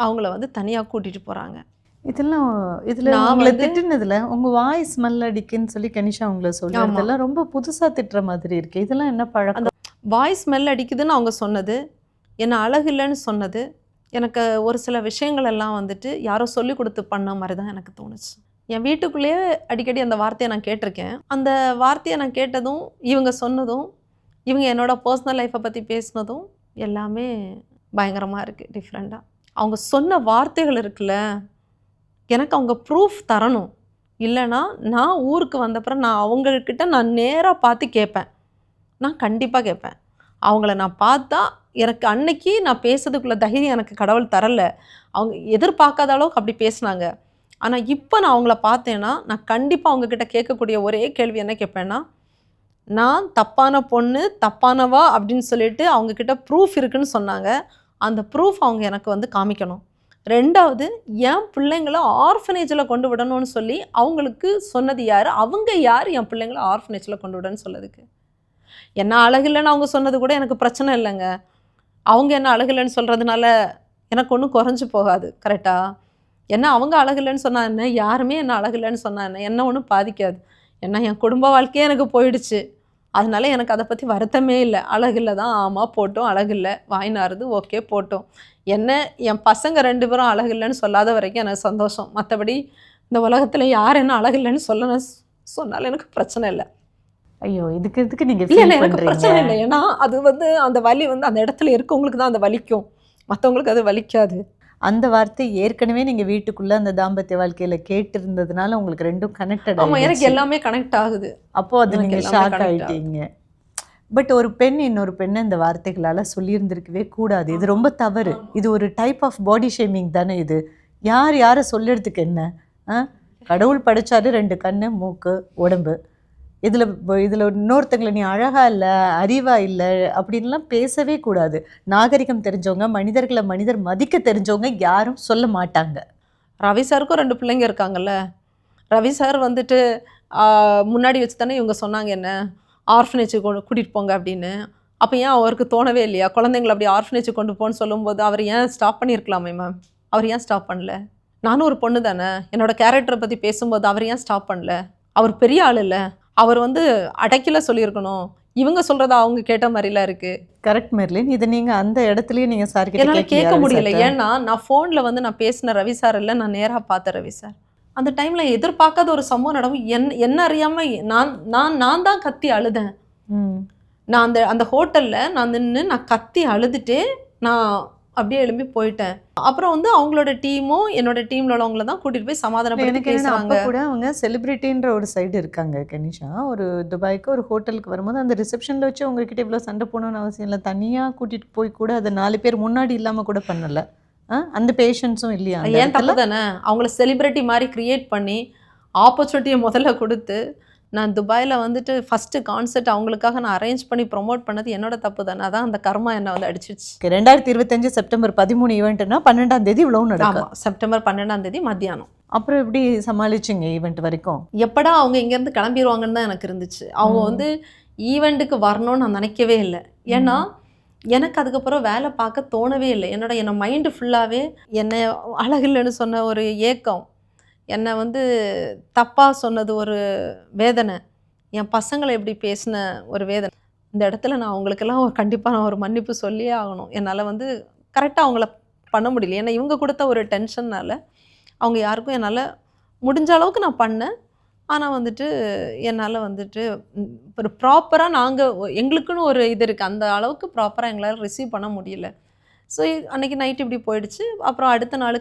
அவங்கள வந்து தனியாக கூட்டிகிட்டு போகிறாங்க. இதெல்லாம் இதில் நான் உங்களை வந்து- திட்டுனதுல உங்கள் வாய் ஸ்மெல் அடிக்குன்னு சொல்லி கனிஷா உங்களை சொல்லி ஆமா. இதெல்லாம் ரொம்ப புதுசாக திட்டுற மாதிரி இருக்கு. இதெல்லாம் என்ன பழக்கம்? வாய்ஸ் ஸ்மெல் அடிக்குதுன்னு அவங்க சொன்னது, என்ன அழகு இல்லைன்னு சொன்னது, எனக்கு ஒரு சில விஷயங்கள் எல்லாம் வந்துட்டு யாரோ சொல்லி கொடுத்து பண்ண மாதிரி தான் எனக்கு தோணுச்சு. என் வீட்டுக்குள்ளேயே அடிக்கடி அந்த வார்த்தையை நான் கேட்டிருக்கேன். அந்த வார்த்தையை நான் கேட்டதும், இவங்க சொன்னதும், இவங்க என்னோட பர்சனல் லைஃப்பை பற்றி பேசினதும் எல்லாமே பயங்கரமாக இருக்குது, டிஃப்ரெண்ட்டாக. அவங்க சொன்ன வார்த்தைகள் இருக்குல்ல, எனக்கு அவங்க ப்ரூஃப் தரணும். இல்லைன்னா நான் ஊருக்கு வந்தப்புறம் நான் அவங்கக்கிட்ட நான் நேராக பார்த்து கேட்பேன். நான் கண்டிப்பாக கேட்பேன். அவங்கள நான் பார்த்தா எனக்கு அன்னைக்கு நான் பேசுறதுக்குள்ள தைரியம் எனக்கு கடவுள் தரல. அவங்க எதிர்பார்க்காத அளவுக்கு அப்படி பேசினாங்க. ஆனால் இப்போ நான் அவங்கள பார்த்தேன்னா நான் கண்டிப்பாக அவங்கக்கிட்ட கேட்கக்கூடிய ஒரே கேள்வி என்ன கேட்பேன்னா, நான் தப்பான பொண்ணு, தப்பானவா அப்படின்னு சொல்லிட்டு அவங்கக்கிட்ட ப்ரூஃப் இருக்குன்னு சொன்னாங்க. அந்த ப்ரூஃப் அவங்க எனக்கு வந்து காமிக்கணும். 2வது, என் பிள்ளைங்களை ஆர்ஃபனேஜில் கொண்டு விடணும்னு சொல்லி அவங்களுக்கு சொன்னது யார்? அவங்க யார் என் பிள்ளைங்களை ஆர்ஃபனேஜில் கொண்டு விடணும்னு சொல்லதுக்கு? என்ன அழகில்லைன்னு அவங்க சொன்னது கூட எனக்கு பிரச்சனை இல்லைங்க. அவங்க என்ன அழகில்லைன்னு சொல்கிறதுனால எனக்கு ஒன்றும் குறைஞ்சு போகாது. கரெக்டாக? என்ன அவங்க அழகில்லைன்னு சொன்னா என்ன, யாருமே என்ன அழகில்லைன்னு சொன்னா என்ன ஒன்றும் பாதிக்காது. ஏன்னா என் குடும்ப வாழ்க்கையே எனக்கு போயிடுச்சு. அதனால எனக்கு அதை பற்றி வருத்தமே இல்லை. அழகில்லை தான், ஆமாம் போட்டோம், அழகில்லை வாய்னாருது, ஓகே போட்டோம். என்ன என் பசங்க 2 பேரும் அழகில்லைன்னு சொல்லாத வரைக்கும் எனக்கு சந்தோஷம். மற்றபடி இந்த உலகத்தில் யார் என்ன அழகில்லைன்னு சொன்னாலும் எனக்கு பிரச்சனை இல்லை. ஐயோ, இதுக்கு நீங்க இல்லை ஃபீல் இல்லை எனக்கு பிரச்சனை பண்றீங்க. இல்லை. ஏன்னா அது அந்த வலி அந்த இடத்துல இருக்கவங்களுக்கு தான் அந்த வலிக்கும், மற்றவங்களுக்கு அது வலிக்காது. அந்த வார்த்தை ஏற்கனவே நீங்க வீட்டுக்குள்ள அந்த தாம்பத்திய வாழ்க்கையில கேட்டிருந்ததுனால உங்களுக்கு ரெண்டும் கனெக்டட் ஆமாம், எனக்கு ஆயிடுச்சு. எல்லாமே கனெக்ட் ஆகுது. அப்போ அது எனக்கு நீங்க எல்லாமே ஷாக் connect ஆயிட்டீங்க. பட் ஒரு பெண் இன்னொரு பெண்ணை இந்த வார்த்தைகளால சொல்லியிருந்திருக்கவே கூடாது. இது ரொம்ப தவறு. இது ஒரு டைப் ஆஃப் பாடி ஷேமிங் தானே இது. யாரை சொல்லுறதுக்கு என்ன? கடவுள் படைச்சாரு 2 கண்ணு, மூக்கு, உடம்பு. இதில் இன்னொருத்தங்களை நீ அழகா இல்லை, அறிவா இல்லை அப்படின்லாம் பேசவே கூடாது. நாகரிகம் தெரிஞ்சவங்க, மனிதர் மதிக்க தெரிஞ்சவங்க யாரும் சொல்ல மாட்டாங்க. ரவி சாருக்கும் 2 பிள்ளைங்க இருக்காங்கல்ல. ரவி சார் வந்துட்டு முன்னாடி வச்சு தானே இவங்க சொன்னாங்க என்ன ஆர்ஃபனேஜ் கூட்டிகிட்டு போங்க அப்படின்னு. அப்போ ஏன் அவருக்கு தோணவே இல்லையா குழந்தைங்களை அப்படி ஆர்ஃபனேஜ் கொண்டு போன்னு சொல்லும்போது அவர் ஏன் ஸ்டாப் பண்ணியிருக்கலாமே மேம்? அவர் ஏன் ஸ்டாப் பண்ணல? நானும் ஒரு பொண்ணு தானே. என்னோட கேரக்டரை பற்றி பேசும்போது அவர் ஏன் ஸ்டாப் பண்ணல? அவர் பெரிய ஆள் இல்லை. அவர் அடைக்கல சொல்லியிருக்கணும். இவங்க சொல்கிறத அவங்க கேட்ட மாதிரிலாம் இருக்குது. Correct Merlin. இதை நீங்கள் அந்த இடத்துலயே நீங்கள் சார்கிட்ட என்னால் கேட்க முடியல. ஏன்னா நான் ஃபோனில் நான் பேசின ரவி சார் இல்லை, நான் நேராக பார்த்த ரவி சார். அந்த டைமில் எதிர்பார்க்காத ஒரு சம்பவம் நடக்கும். என்ன அறியாமல் நான் தான் கத்தி அழுதேன். நான் அந்த ஹோட்டலில் நான் நின்று நான் கத்தி அழுதுட்டு நான் அப்படியே எழும்பி போயிட்டேன். அப்புறம் அவங்களோட டீமும் என்னோட டீம்ல உள்ளவங்கள தான் கூட்டிட்டு போய் சமாதானப்படுத்தி பேசுறாங்க. கூட அவங்க செலிபிரிட்டின்ற ஒரு சைடு இருக்காங்க கனிஷா. ஒரு துபாய்க்கு ஒரு ஹோட்டலுக்கு வரும்போது அந்த ரிசப்ஷனில் வச்சு உங்ககிட்ட இவ்வளோ சண்டை போகணும்னு அவசியம் இல்லை. தனியாக கூட்டிகிட்டு போய் கூட அதை 4 பேர் முன்னாடி இல்லாமல் கூட பண்ணலை. அந்த பேஷன்ஸும் இல்லையா? ஏன் தப்பு தானே? அவங்கள செலிபிரிட்டி மாதிரி கிரியேட் பண்ணி ஆப்பர்ச்சுனிட்டியை முதல்ல கொடுத்து நான் துபாயில் ஃபஸ்ட்டு கான்சர்ட் அவங்களுக்காக நான் அரேஞ்ச் பண்ணி ப்ரொமோட் பண்ணது என்னோட தப்பு தானே. அதான் அந்த கர்மா என்னை அடிச்சிச்சு. 2025 செப்டம்பர் 13 ஈவெண்ட்னா 12ஆம் தேதி இவ்வளவு நடக்கும். ஆமாம், செப்டம்பர் 12ஆம் தேதி மத்தியானம். அப்புறம் எப்படி சமாளிச்சிங்க ஈவெண்ட் வரைக்கும்? எப்படா அவங்க இங்கேருந்து கிளம்பிடுவாங்கன்னு தான் எனக்கு இருந்துச்சு. அவங்க ஈவெண்ட்டுக்கு வரணும்னு நான் நினைக்கவே இல்லை. ஏன்னா எனக்கு அதுக்கப்புறம் வேலை பார்க்க தோணவே இல்லை. என்னோட மைண்டு ஃபுல்லாகவே என்னை அழகில்லைன்னு சொன்ன ஒரு ஏக்கம், என்னை தப்பாக சொன்னது ஒரு வேதனை, என் பசங்களை எப்படி பேசின ஒரு வேதனை. இந்த இடத்துல நான் அவங்களுக்கெல்லாம் கண்டிப்பாக நான் ஒரு மன்னிப்பு சொல்லியே ஆகணும். என்னால் கரெக்டாக அவங்கள பண்ண முடியல. ஏன்னா இவங்க கொடுத்த ஒரு டென்ஷன்னால் அவங்க யாருக்கும் என்னால் முடிஞ்ச அளவுக்கு நான் பண்ணேன். ஆனால் என்னால் ஒரு ப்ராப்பராக எங்களுக்குன்னு ஒரு இது இருக்குது, அந்த அளவுக்கு ப்ராப்பராக எங்களால் ரிசீவ் பண்ண முடியல. ஸோ அன்றைக்கி நைட்டு இப்படி போயிடுச்சு. அப்புறம் அடுத்த நாள்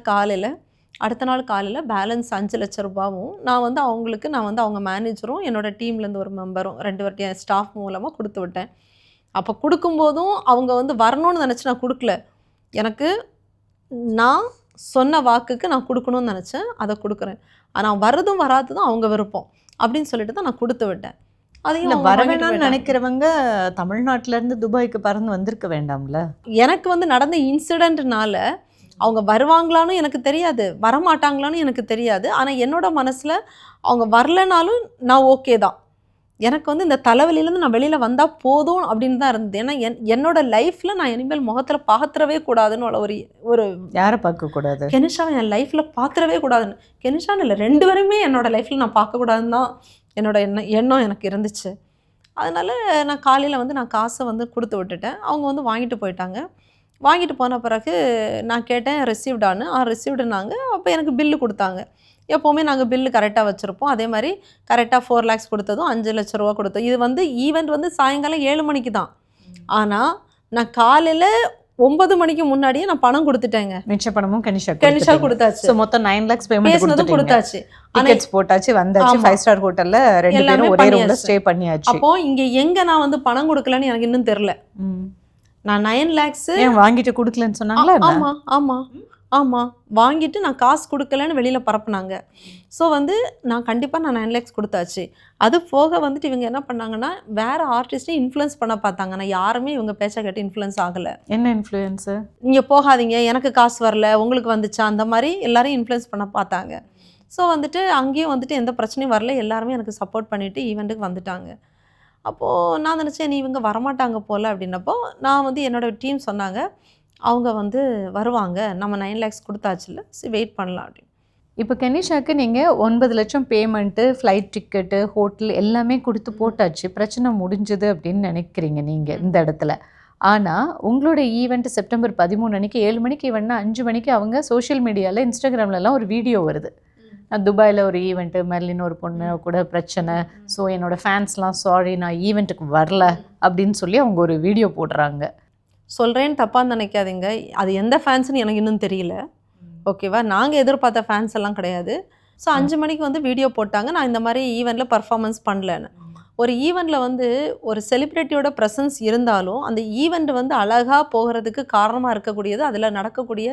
காலையில் பேலன்ஸ் 5 லட்ச ரூபாவும் நான் அவங்களுக்கு அவங்க மேனேஜரும் என்னோடய டீம்லேருந்து ஒரு மெம்பரும் 2 பேர்ட்டி என் ஸ்டாஃப் மூலமாக கொடுத்து விட்டேன். அப்போ கொடுக்கும்போதும் அவங்க வரணும்னு நினச்சி நான் கொடுக்கல. எனக்கு நான் சொன்ன வாக்குக்கு நான் கொடுக்கணும்னு நினச்சேன், அதை கொடுக்குறேன். ஆனால் வர்றதும் வராததும் அவங்க விருப்பம் அப்படின்னு சொல்லிட்டு தான் நான் கொடுத்து விட்டேன். அதையும் வர வேணாம்னு நினைக்கிறவங்க தமிழ்நாட்டிலேருந்து துபாய்க்கு பறந்து வந்திருக்க வேண்டாம்ல? எனக்கு நடந்த இன்சிடெண்ட்னால அவங்க வருவாங்களான்னு எனக்கு தெரியாது, வரமாட்டாங்களான்னு எனக்கு தெரியாது. ஆனால் என்னோட மனசில் அவங்க வரலனாலும் நான் ஓகே தான். எனக்கு இந்த தலைவலியிலேருந்து நான் வெளியில் வந்தால் போதும் அப்படின்னு தான் இருந்தது. ஏன்னா என்னோட லைஃப்பில் நான் இனிமேல் முகத்தில் பார்த்துடவே கூடாதுன்னு ஒரு யாரை பார்க்கக்கூடாது? கெனிஷாவை என் லைஃப்பில் பார்த்துடவே கூடாதுன்னு. கெனிஷான்னு இல்லை, 2 பேருமே என்னோடய லைஃப்பில் நான் பார்க்கக்கூடாதுன்னு தான் என்னோட எண்ணம் எனக்கு இருந்துச்சு. அதனால் நான் காலையில் நான் காசை கொடுத்து விட்டுட்டேன். அவங்க வாங்கிட்டு போயிட்டாங்க. வாங்கிட்டு போன பிறகு நான் கேட்டேன் ரிசீவ்டான்னு. ரிசீவ்டுனாங்க. அப்போ எனக்கு பில்லு கொடுத்தாங்க. எப்போவுமே நாங்கள் பில்லு கரெக்டாக வச்சுருப்போம். அதே மாதிரி கரெக்டாக 4 lakhs கொடுத்ததும் 5 லட்ச ரூபா கொடுத்தோம். இது ஈவெண்ட் சாயங்காலம் 7 மணிக்கு தான். ஆனால் நான் காலையில் 9 மணிக்கு முன்னாடியே நான் பணம் கொடுத்துட்டேங்க. மிச்ச பணமும் கனிஷா கொடுத்தாச்சு. ஸோ மொத்தம் 9 lakhs பேமெண்ட் பேசினதும் கொடுத்தாச்சு. டிக்கெட்ஸ் போட்டாச்சு, வந்தாச்சு. 5 star ஹோட்டல்ல 2 பேரும் ஒரே ரூம்ல ஸ்டே பண்ணியாச்சு. அப்போ இங்கே எங்கே நான் பணம் கொடுக்கலன்னு எனக்கு இன்னும் தெரில. நான் 9 lakhs வாங்கிட்டு கொடுக்கலன்னு சொன்னாங்களா? ஆமாம் வாங்கிட்டு நான் காசு கொடுக்கலன்னு வெளியில் பரப்புனாங்க. ஸோ நான் கண்டிப்பாக 9 lakhs கொடுத்தாச்சு. அது போக இவங்க என்ன பண்ணாங்கன்னா வேறு ஆர்டிஸ்ட்டையும் இன்ஃப்ளூயன்ஸ் பண்ண பார்த்தாங்க. நான் யாருமே இவங்க பேச்சை கேட்டு இன்ஃப்ளூயன்ஸ் ஆகலை. என்ன இன்ஃப்ளூயன்ஸு? நீங்கள் போகாதீங்க, எனக்கு காசு வரல, உங்களுக்கு வந்துச்சா, அந்த மாதிரி எல்லாரையும் இன்ஃப்ளூயன்ஸ் பண்ண பார்த்தாங்க. ஸோ அங்கேயும் எந்த பிரச்சனையும் வரல. எல்லாருமே எனக்கு சப்போர்ட் பண்ணிவிட்டு ஈவெண்ட்டுக்கு வந்துட்டாங்க. அப்போது நான் நினச்சேன் நீ இவங்க வரமாட்டாங்க போல் அப்படின்னப்போ நான் என்னோடய டீம் சொன்னாங்க அவங்க வந்து வருவாங்க, நம்ம 9 lakhs கொடுத்தாச்சுல்ல, சரி வெயிட் பண்ணலாம் அப்படின்னு. இப்போ கெனிஷாக்கு நீங்கள் 9 லட்சம் பேமெண்ட்டு, ஃப்ளைட் டிக்கெட்டு, ஹோட்டல் எல்லாமே கொடுத்து போட்டாச்சு, பிரச்சனை முடிஞ்சுது அப்படின்னு நினைக்கிறீங்க நீங்கள் இந்த இடத்துல. ஆனால் உங்களோட ஈவெண்ட் செப்டம்பர் 13 அன்றைக்கி 7 மணிக்கு ஈவெண்ட்னா 5 மணிக்கு அவங்க சோஷியல் மீடியாவில் இன்ஸ்டாகிராம்லலாம் ஒரு வீடியோ வருது. நான் துபாயில் ஒரு ஈவெண்ட்டு, மெர்லின் ஒரு பொண்ணு கூட பிரச்சனை, ஸோ என்னோடய ஃபேன்ஸ்லாம் சாரி நான் ஈவெண்ட்டுக்கு வரல அப்படின்னு சொல்லி அவங்க ஒரு வீடியோ போடுறாங்க. சொல்கிறேன்னு தப்பாக நினைக்காதீங்க, அது எந்த ஃபேன்ஸ்னு எனக்கு இன்னும் தெரியல. ஓகேவா, நாங்கள் எதிர்பார்த்த ஃபேன்ஸ் எல்லாம் கிடையாது. ஸோ 5 மணிக்கு வந்து வீடியோ போட்டாங்க, நான் இந்த மாதிரி ஈவெண்ட்டில் பர்ஃபார்மன்ஸ் பண்ணலன்னு. ஒரு ஈவெண்ட்டில் வந்து ஒரு செலிப்ரிட்டியோட ப்ரெசன்ஸ் இருந்தாலும் அந்த ஈவெண்ட் வந்து அழகாக போகிறதுக்கு காரணமாக இருக்கக்கூடியது அதில் நடக்கக்கூடிய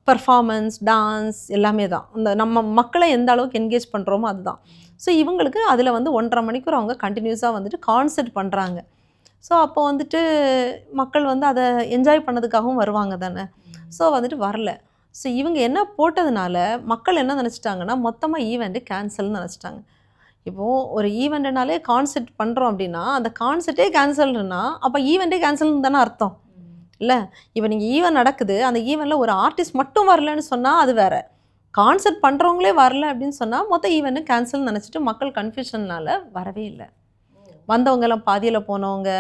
பர்ஃபார்மன்ஸ், டான்ஸ் எல்லாமே தான். இந்த நம்ம மக்களை எந்த அளவுக்கு என்கேஜ் பண்ணுறோமோ அதுதான். ஸோ இவங்களுக்கு அதில் வந்து 1.5 மணிக்கூர் அவங்க கண்டினியூஸாக வந்துட்டு கான்சர்ட் பண்ணுறாங்க. ஸோ அப்போ வந்துட்டு மக்கள் வந்து அதை என்ஜாய் பண்ணதுக்காகவும் வருவாங்க தானே. ஸோ வந்துட்டு வரல. ஸோ இவங்க என்ன போட்டதுனால மக்கள் என்ன நினச்சிட்டாங்கன்னா மொத்தமாக ஈவெண்ட்டு கேன்சல்னு நினச்சிட்டாங்க. இப்போது ஒரு ஈவெண்ட்டுனாலே கான்செர்ட் பண்ணுறோம் அப்படின்னா அந்த கான்செர்ட்டே கேன்சல்னா அப்போ ஈவெண்ட்டே கேன்சல்னு தானே அர்த்தம் இல்லை. இப்போ நீங்கள் ஈவெண்ட் நடக்குது, அந்த ஈவெண்ட்டில் ஒரு ஆர்டிஸ்ட் மட்டும் வரலன்னு சொன்னால் அது வேறு. கான்செர்ட் பண்ணுறவங்களே வரல அப்படின்னு சொன்னால் மொத்த ஈவெண்ட்டு கேன்சல்னு நினச்சிட்டு மக்கள் கன்ஃபியூஷனால் வரவே இல்லை. வந்தவங்கெல்லாம் பாதியில் போனவங்க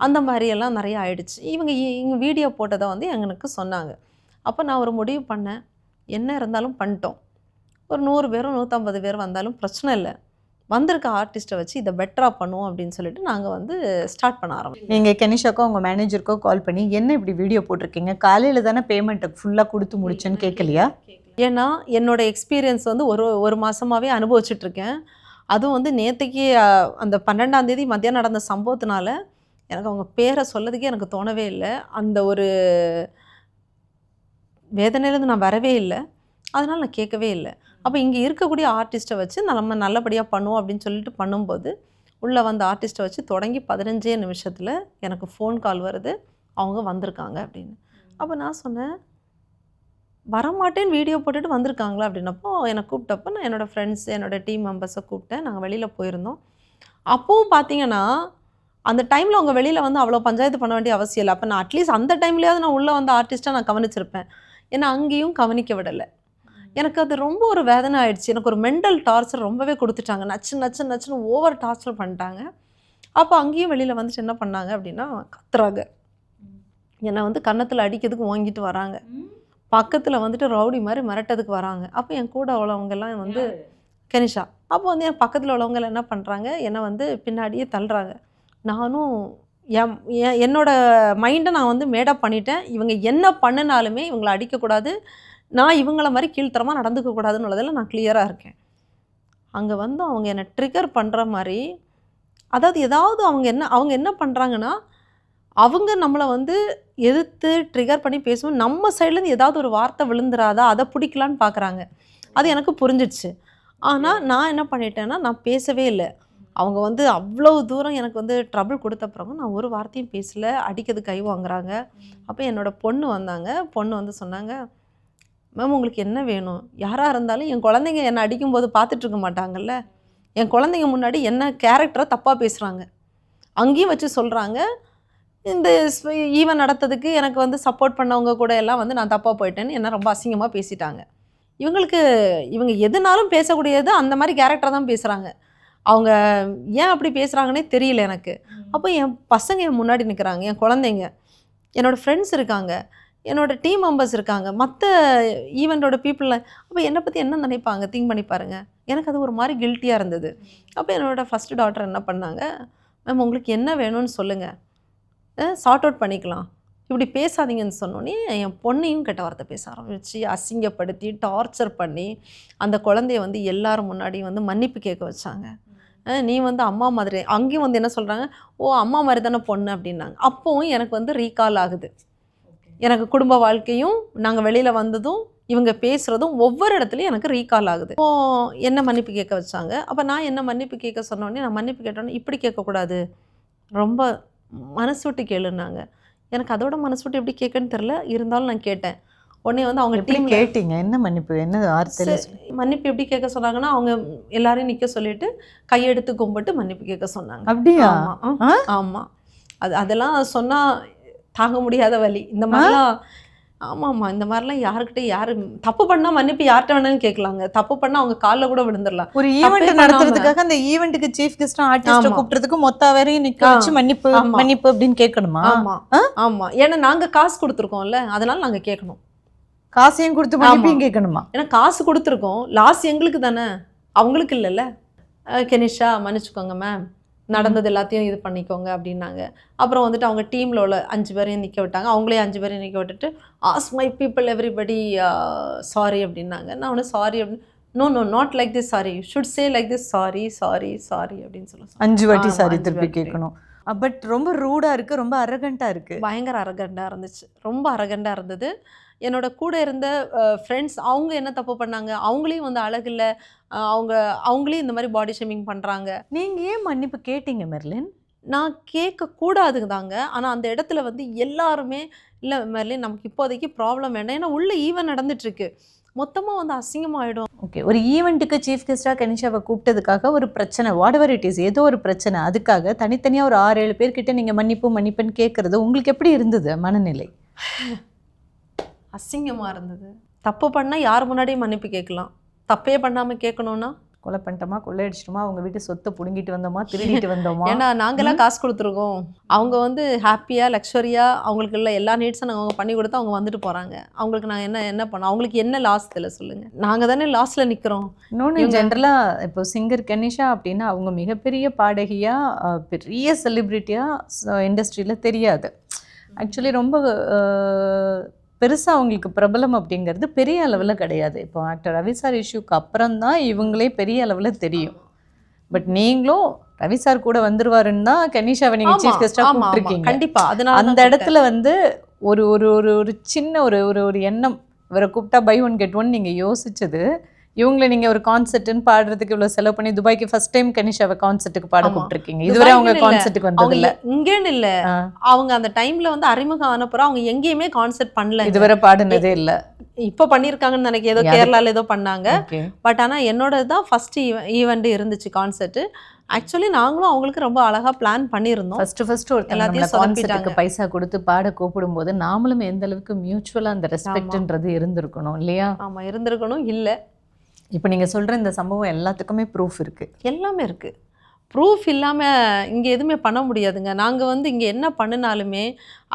அந்த மாதிரியெல்லாம் நிறைய ஆயிடுச்சு. இவங்க வீடியோ போட்டதை வந்து எங்களுக்கு சொன்னாங்க. அப்போ நான் ஒரு முடிவு பண்ணேன், என்ன இருந்தாலும் பண்ணிட்டோம். ஒரு 100 பேரும் 150 பேர் வந்தாலும் பிரச்சனை இல்லை, வந்திருக்க ஆர்டிஸ்ட்டை வச்சு இதை பெட்டராக பண்ணுவோம் அப்படின்னு சொல்லிட்டு நாங்கள் வந்து ஸ்டார்ட் பண்ண ஆரம்பிச்சோம். நீங்கள் கெனிஷாக்கோ உங்கள் மேனேஜருக்கோ கால் பண்ணி என்ன இப்படி வீடியோ போட்டிருக்கீங்க, காலையில் தானே பேமெண்ட்டை ஃபுல்லாக கொடுத்து முடிச்சேன்னு கேட்கலையா? ஏன்னா என்னோடய எக்ஸ்பீரியன்ஸ் வந்து ஒரு மாதமாகவே அனுபவிச்சுட்ருக்கேன். அதுவும் வந்து நேற்றுக்கு அந்த 12ஆம் தேதி மத்தியானம் நடந்த சம்பவத்தினால எனக்கு அவங்க பேரை சொல்லதுக்கே எனக்கு தோணவே இல்லை. அந்த ஒரு வேதனையிலேருந்து நான் வரவே இல்லை, அதனால் நான் கேட்கவே இல்லை. அப்போ இங்கே இருக்கக்கூடிய ஆர்டிஸ்ட்டை வச்சு நம்ம நல்லபடியாக பண்ணுவோம் அப்படின்னு சொல்லிட்டு பண்ணும்போது உள்ளே வந்த ஆர்டிஸ்ட்டை வச்சு தொடங்கி 15 நிமிஷத்தில் எனக்கு ஃபோன் கால் வருது, அவங்க வந்திருக்காங்க அப்படின்னு. அப்போ நான் சொன்னேன், வரமாட்டேன்னு வீடியோ போட்டுட்டு வந்திருக்காங்களா அப்படின்னப்போ என்னை கூப்பிட்டப்போ நான் என்னோடய ஃப்ரெண்ட்ஸ், என்னோடய டீம் மெம்பர்ஸை கூப்பிட்டேன். நாங்கள் வெளியில் போயிருந்தோம். அப்போவும் பார்த்தீங்கன்னா அந்த டைமில் அவங்க வெளியில் வந்து அவ்வளோ பஞ்சாயத்து பண்ண வேண்டிய அவசியம் இல்லை. அப்போ நான் அட்லீஸ்ட் அந்த டைம்லேயாவது நான் உள்ளே வந்த ஆர்டிஸ்ட்டாக நான் கவனிச்சிருப்பேன். ஏன்னா அங்கேயும் கவனிக்க விடலை. எனக்கு அது ரொம்ப ஒரு வேதனை ஆயிடுச்சு. எனக்கு ஒரு மென்டல் டார்ச்சர் ரொம்பவே கொடுத்துட்டாங்க. நச்சுன்னு ஓவர் டார்ச்சர் பண்ணிட்டாங்க. அப்போ அங்கேயும் வெளியில் வந்துட்டு என்ன பண்ணாங்க அப்படின்னா கத்துறாங்க. என்னை வந்து கன்னத்தில் அடிக்கிறதுக்கு வாங்கிட்டு வராங்க. பக்கத்தில் வந்துட்டு ரவுடி மாதிரி மிரட்டதுக்கு வராங்க. அப்போ என் கூட உள்ளவங்கெல்லாம் வந்து கெனிஷா, அப்போ வந்து என் பக்கத்தில் உள்ளவங்கெல்லாம் என்ன பண்ணுறாங்க, என்னை வந்து பின்னாடியே தள்ளுறாங்க. நானும் என்னோட மைண்டை நான் வந்து மேடப் பண்ணிட்டேன். இவங்க என்ன பண்ணினாலுமே இவங்களை அடிக்கக்கூடாது, நான் இவங்கள மாதிரி கீழ்த்தரமாக நடந்துக்கக்கூடாதுன்னு உள்ளதில் நான் கிளியராக இருக்கேன். அங்கே வந்து அவங்க என்னை ட்ரிகர் பண்ணுற மாதிரி, அதாவது ஏதாவது அவங்க என்ன பண்ணுறாங்கன்னா, அவங்க நம்மளை வந்து எதிர்த்து ட்ரிகர் பண்ணி பேசுவோம், நம்ம சைட்லேருந்து ஏதாவது ஒரு வார்த்தை விழுந்துராதா அதை பிடிக்கலான்னு பார்க்குறாங்க. அது எனக்கு புரிஞ்சிடுச்சு. ஆனால் நான் என்ன பண்ணிட்டேன்னா நான் பேசவே இல்லை. அவங்க வந்து அவ்வளோ தூரம் எனக்கு வந்து ட்ரபிள் கொடுத்த பிறகு நான் ஒரு வார்த்தையும் பேசலை, அடிக்கிறது கை வாங்குறாங்க. அப்போ என்னோடய பொண்ணு வந்தாங்க. பொண்ணு வந்து சொன்னாங்க, மேம் உங்களுக்கு என்ன வேணும்? யாராக இருந்தாலும் என் குழந்தைங்க என்னை அடிக்கும்போது பார்த்துட்ருக்க மாட்டாங்கல்ல, என் குழந்தைங்க முன்னாடி என்ன கேரக்டரை தப்பாக பேசுகிறாங்க, அங்கேயும் வச்சு சொல்கிறாங்க. இந்த ஈவெண்ட் நடத்ததுக்கு எனக்கு வந்து சப்போர்ட் பண்ணவங்க கூட எல்லாம் வந்து நான் தப்பாக போயிட்டேன்னு என்ன ரொம்ப அசிங்கமாக பேசிட்டாங்க. இவங்க எதுனாலும் பேசக்கூடியது அந்த மாதிரி கேரக்டரை தான் பேசுகிறாங்க. அவங்க ஏன் அப்படி பேசுகிறாங்கன்னே தெரியல எனக்கு. அப்போ என் பசங்க என் முன்னாடி நிற்கிறாங்க, என் குழந்தைங்க, என்னோடய ஃப்ரெண்ட்ஸ் இருக்காங்க, என்னோடய டீம் மெம்பர்ஸ் இருக்காங்க, மற்ற ஈவெண்ட்டோட பீப்புளில். அப்போ என்னை பற்றி என்ன நினைப்பாங்க திங்க் பண்ணி பாருங்கள். எனக்கு அது ஒரு மாதிரி கில்ட்டியாக இருந்தது. அப்போ என்னோடய ஃபஸ்ட்டு டாட்டர் என்ன பண்ணாங்க, மேம் உங்களுக்கு என்ன வேணும்னு சொல்லுங்கள், சார்ட் அவுட் பண்ணிக்கலாம், இப்படி பேசாதீங்கன்னு சொன்னோன்னே என் பொண்ணையும் கெட்ட வார்த்தை பேச ஆரம்பிச்சு அசிங்கப்படுத்தி டார்ச்சர் பண்ணி அந்த குழந்தைய வந்து எல்லாரும் முன்னாடியும் வந்து மன்னிப்பு கேட்க வச்சாங்க. நீ வந்து அம்மா மாதிரி, அங்கேயும் வந்து என்ன சொல்கிறாங்க, ஓ அம்மா மாதிரி தானே பொண்ணு அப்படின்னாங்க. அப்போவும் எனக்கு வந்து ரீகால் ஆகுது. எனக்கு குடும்ப வாழ்க்கையும் நாங்கள் வெளியில் வந்ததும் இவங்க பேசுகிறதும் ஒவ்வொரு இடத்துலையும் எனக்கு ரீகால் ஆகுது. இப்போது என்ன மன்னிப்பு கேட்க வச்சாங்க. அப்போ நான் என்ன மன்னிப்பு கேட்க சொன்னோடனே, நான் மன்னிப்பு கேட்டோன்னே இப்படி கேட்கக்கூடாது, ரொம்ப மனசு விட்டு கேளுன்னாங்க. எனக்கு அதோட மனசு விட்டு எப்படி கேட்கன்னு தெரில, இருந்தாலும் நான் கேட்டேன். உடனே வந்து அவங்க டீம் கேட்டீங்க என்ன மன்னிப்பு, என்ன வார்த்தை மன்னிப்பு எப்படி கேட்க சொன்னாங்கன்னா, அவங்க எல்லாரையும் நிற்க சொல்லிட்டு கையெடுத்து கும்பிட்டு மன்னிப்பு கேட்க சொன்னாங்க. அப்படியா? ஆமாம். அதெல்லாம் சொன்னால் தாங்க முடியாத வலி. இந்த மாதிரிலாம் ஆமாம்மா, இந்த மாதிரிலாம் யாருக்கிட்ட யாரு தப்பு பண்ணால் மன்னிப்பு யார்கிட்ட வேணாலும் கேட்கலாங்க. தப்பு பண்ணால் அவங்க காலில் கூட விழுந்துடலாம். ஒரு தப்பே ஈவெண்ட் பண்ணாம. நடத்துறதுக்காக அந்த ஈவெண்ட்டுக்கு சீஃப் கெஸ்ட் ஆர்டிஸ்ட் ஆமா. கூப்பிடுறதுக்கு மொத்த வரையும் நிக்க வச்சு மன்னிப்பு ஆமா. மன்னிப்பு அப்படின்னு கேட்கணுமா? ஆமாம் ஆமாம், ஏன்னா நாங்கள் காசு கொடுத்துருக்கோம்ல, அதனால நாங்கள் கேட்கணும். காசையும் கொடுத்து மன்னிப்பையும் கேட்கணுமா? ஏன்னா காசு கொடுத்துருக்கோம், லாஸ் எங்களுக்கு தானே, அவங்களுக்கு இல்லைல்ல. கெனிஷா மன்னிச்சுக்கோங்க மேம், நடந்தது எல்லாத்தையும் இது பண்ணிக்கோங்க அப்படின்னாங்க. அப்புறம் வந்துட்டு அவங்க டீமில் உள்ள 5 பேரையும் நிற்க விட்டாங்க. அவங்களே 5 பேரையும் நிற்க விட்டுட்டு ask my people everybody sorry அப்படின்னாங்க. நான் ஒன்று சாரி அப்படின்னு, no no not like this sorry, should say like this sorry sorry sorry அப்படின்னு சொல்ல 5 வாட்டி ஆமா, சாரி 5 திருப்பி வாட்டி. கேட்கணும். பட் ரொம்ப ரூடா இருக்கு, ரொம்ப அரகண்டா இருக்கு. பயங்கர அரகண்டாக இருந்துச்சு, ரொம்ப அரகண்டாக இருந்தது. என்னோட கூட இருந்த ஃப்ரெண்ட்ஸ் அவங்க என்ன தப்பு பண்ணாங்க, அவங்களையும் வந்து அழகில்ல, அவங்களையும் இந்த மாதிரி பாடி ஷேமிங் பண்ணுறாங்க. நீங்க ஏன் மன்னிப்பு கேட்டீங்க மெர்லின்? நான் கேட்கக்கூடாதுங்க தாங்க. ஆனால் அந்த இடத்துல வந்து எல்லாருமே இல்லை மெர்லின் நமக்கு இப்போதைக்கு ப்ராப்ளம் வேண்டாம், ஏன்னா உள்ள ஈவன் நடந்துட்டுருக்கு, மொத்தமாக வந்து அசிங்கமாயிடும். ஓகே, ஒரு ஈவெண்ட்டுக்கு சீஃப் கெஸ்டா கெனிஷாவை கூப்பிட்டதுக்காக ஒரு பிரச்சனை, வாட் எவர் இட் இஸ், ஏதோ ஒரு பிரச்சனை, அதுக்காக தனித்தனியா ஒரு 6-7 பேர்கிட்ட நீங்க மன்னிப்புன்னு கேட்கறது உங்களுக்கு எப்படி இருந்தது மனநிலை? அசிங்கமாக இருந்தது. தப்பு பண்ணால் யார் முன்னாடியும் மன்னிப்பு கேட்கலாம், தப்பே பண்ணாமல் கேட்கணுன்னா கொலை பண்ணிட்டோமா, கொள்ளையடிச்சிட்டோமா, அவங்க வீட்டு சொத்தை புடுங்கிட்டு வந்தோமா, திருடிட்டு வந்தோமா? ஏன்னா நாங்களாம் காசு கொடுத்துருக்கோம், அவங்க வந்து ஹாப்பியாக லக்ஸரியாக அவங்களுக்கு உள்ள எல்லா நீட்ஸும் நாங்கள் அவங்க பண்ணி கொடுத்து அவங்க வந்துட்டு போகிறாங்க. அவங்களுக்கு நாங்கள் என்ன பண்ணோம், அவங்களுக்கு என்ன லாஸ் தெரியல சொல்லுங்கள், நாங்கள் தானே லாஸில் நிற்கிறோம். இன்னொன்று ஜென்ரலாக இப்போ சிங்கர் கெனிஷா அப்படின்னா அவங்க மிகப்பெரிய பாடகியாக பெரிய செலிப்ரிட்டியாக இண்டஸ்ட்ரியில் தெரியாது. ஆக்சுவலி ரொம்ப பெருசாக அவங்களுக்கு பிரபலம் அப்படிங்கிறது பெரிய அளவில் கிடையாது. இப்போ ஆக்டர் ரவி சார் இஷ்யூக்கு அப்புறம் தான் இவங்களே பெரிய அளவில் தெரியும். பட் நீங்களும் ரவி சார் கூட வந்துருவாருன்னு தான் கெனிஷாவை நீங்கள் சீஃப் கெஸ்டாக கூப்பிட்டுருக்கீங்க. கண்டிப்பாக அதனால அந்த இடத்துல வந்து ஒரு ஒரு ஒரு ஒரு சின்ன ஒரு ஒரு ஒரு எண்ணம், இவரை கூப்பிட்டா பை ஒன் கெட் ஒன் நீங்கள் யோசிச்சது, இவங்களை நீங்கள் ஒரு கான்சர்ட்னு பாடுறதுக்கு இவ்வளோ செலவு பண்ணி துபாய்க்கு ஃபர்ஸ்ட் டைம் கெனிஷாவை கான்சர்ட்டுக்கு பாட கூப்பிட்டுருக்கீங்க. இதுவரை அவங்க கான்சர்ட்டுக்கு வந்தது இல்லை. இங்கேன்னு இல்லை, அவங்க அந்த டைமில் வந்து அறிமுகம் ஆனப்புறம் அவங்க எங்கேயுமே கான்சர்ட் பண்ணல, இதுவரை பாடுனதே இல்லை. இப்போ பண்ணியிருக்காங்கன்னு நினைக்க, ஏதோ கேரளாவில் ஏதோ பண்ணாங்க. பட் ஆனால் என்னோட தான் ஃபர்ஸ்ட் ஈவெண்ட் இருந்துச்சு கான்சர்ட்டு. ஆக்சுவலி நாங்களும் அவங்களுக்கு ரொம்ப அழகாக பிளான் பண்ணியிருந்தோம். ஃபர்ஸ்ட் ஒரு எல்லாத்தையும் கான்சர்ட்டுக்கு பைசா கொடுத்து பாட கூப்பிடும்போது நாமளும் எந்த அளவுக்கு மியூச்சுவலாக அந்த ரெஸ்பெக்ட்ன்றது இருந்திருக்கணும் இல்லையா? ஆமாம் இருந்திருக்கணும். இல்லை இப்போ நீங்கள் சொல்கிற இந்த சம்பவம் எல்லாத்துக்குமே ப்ரூஃப் இருக்குது, எல்லாமே இருக்குது. ப்ரூஃப் இல்லாமல் இங்கே எதுவுமே பண்ண முடியாதுங்க. நாங்கள் வந்து இங்கே என்ன பண்ணினாலுமே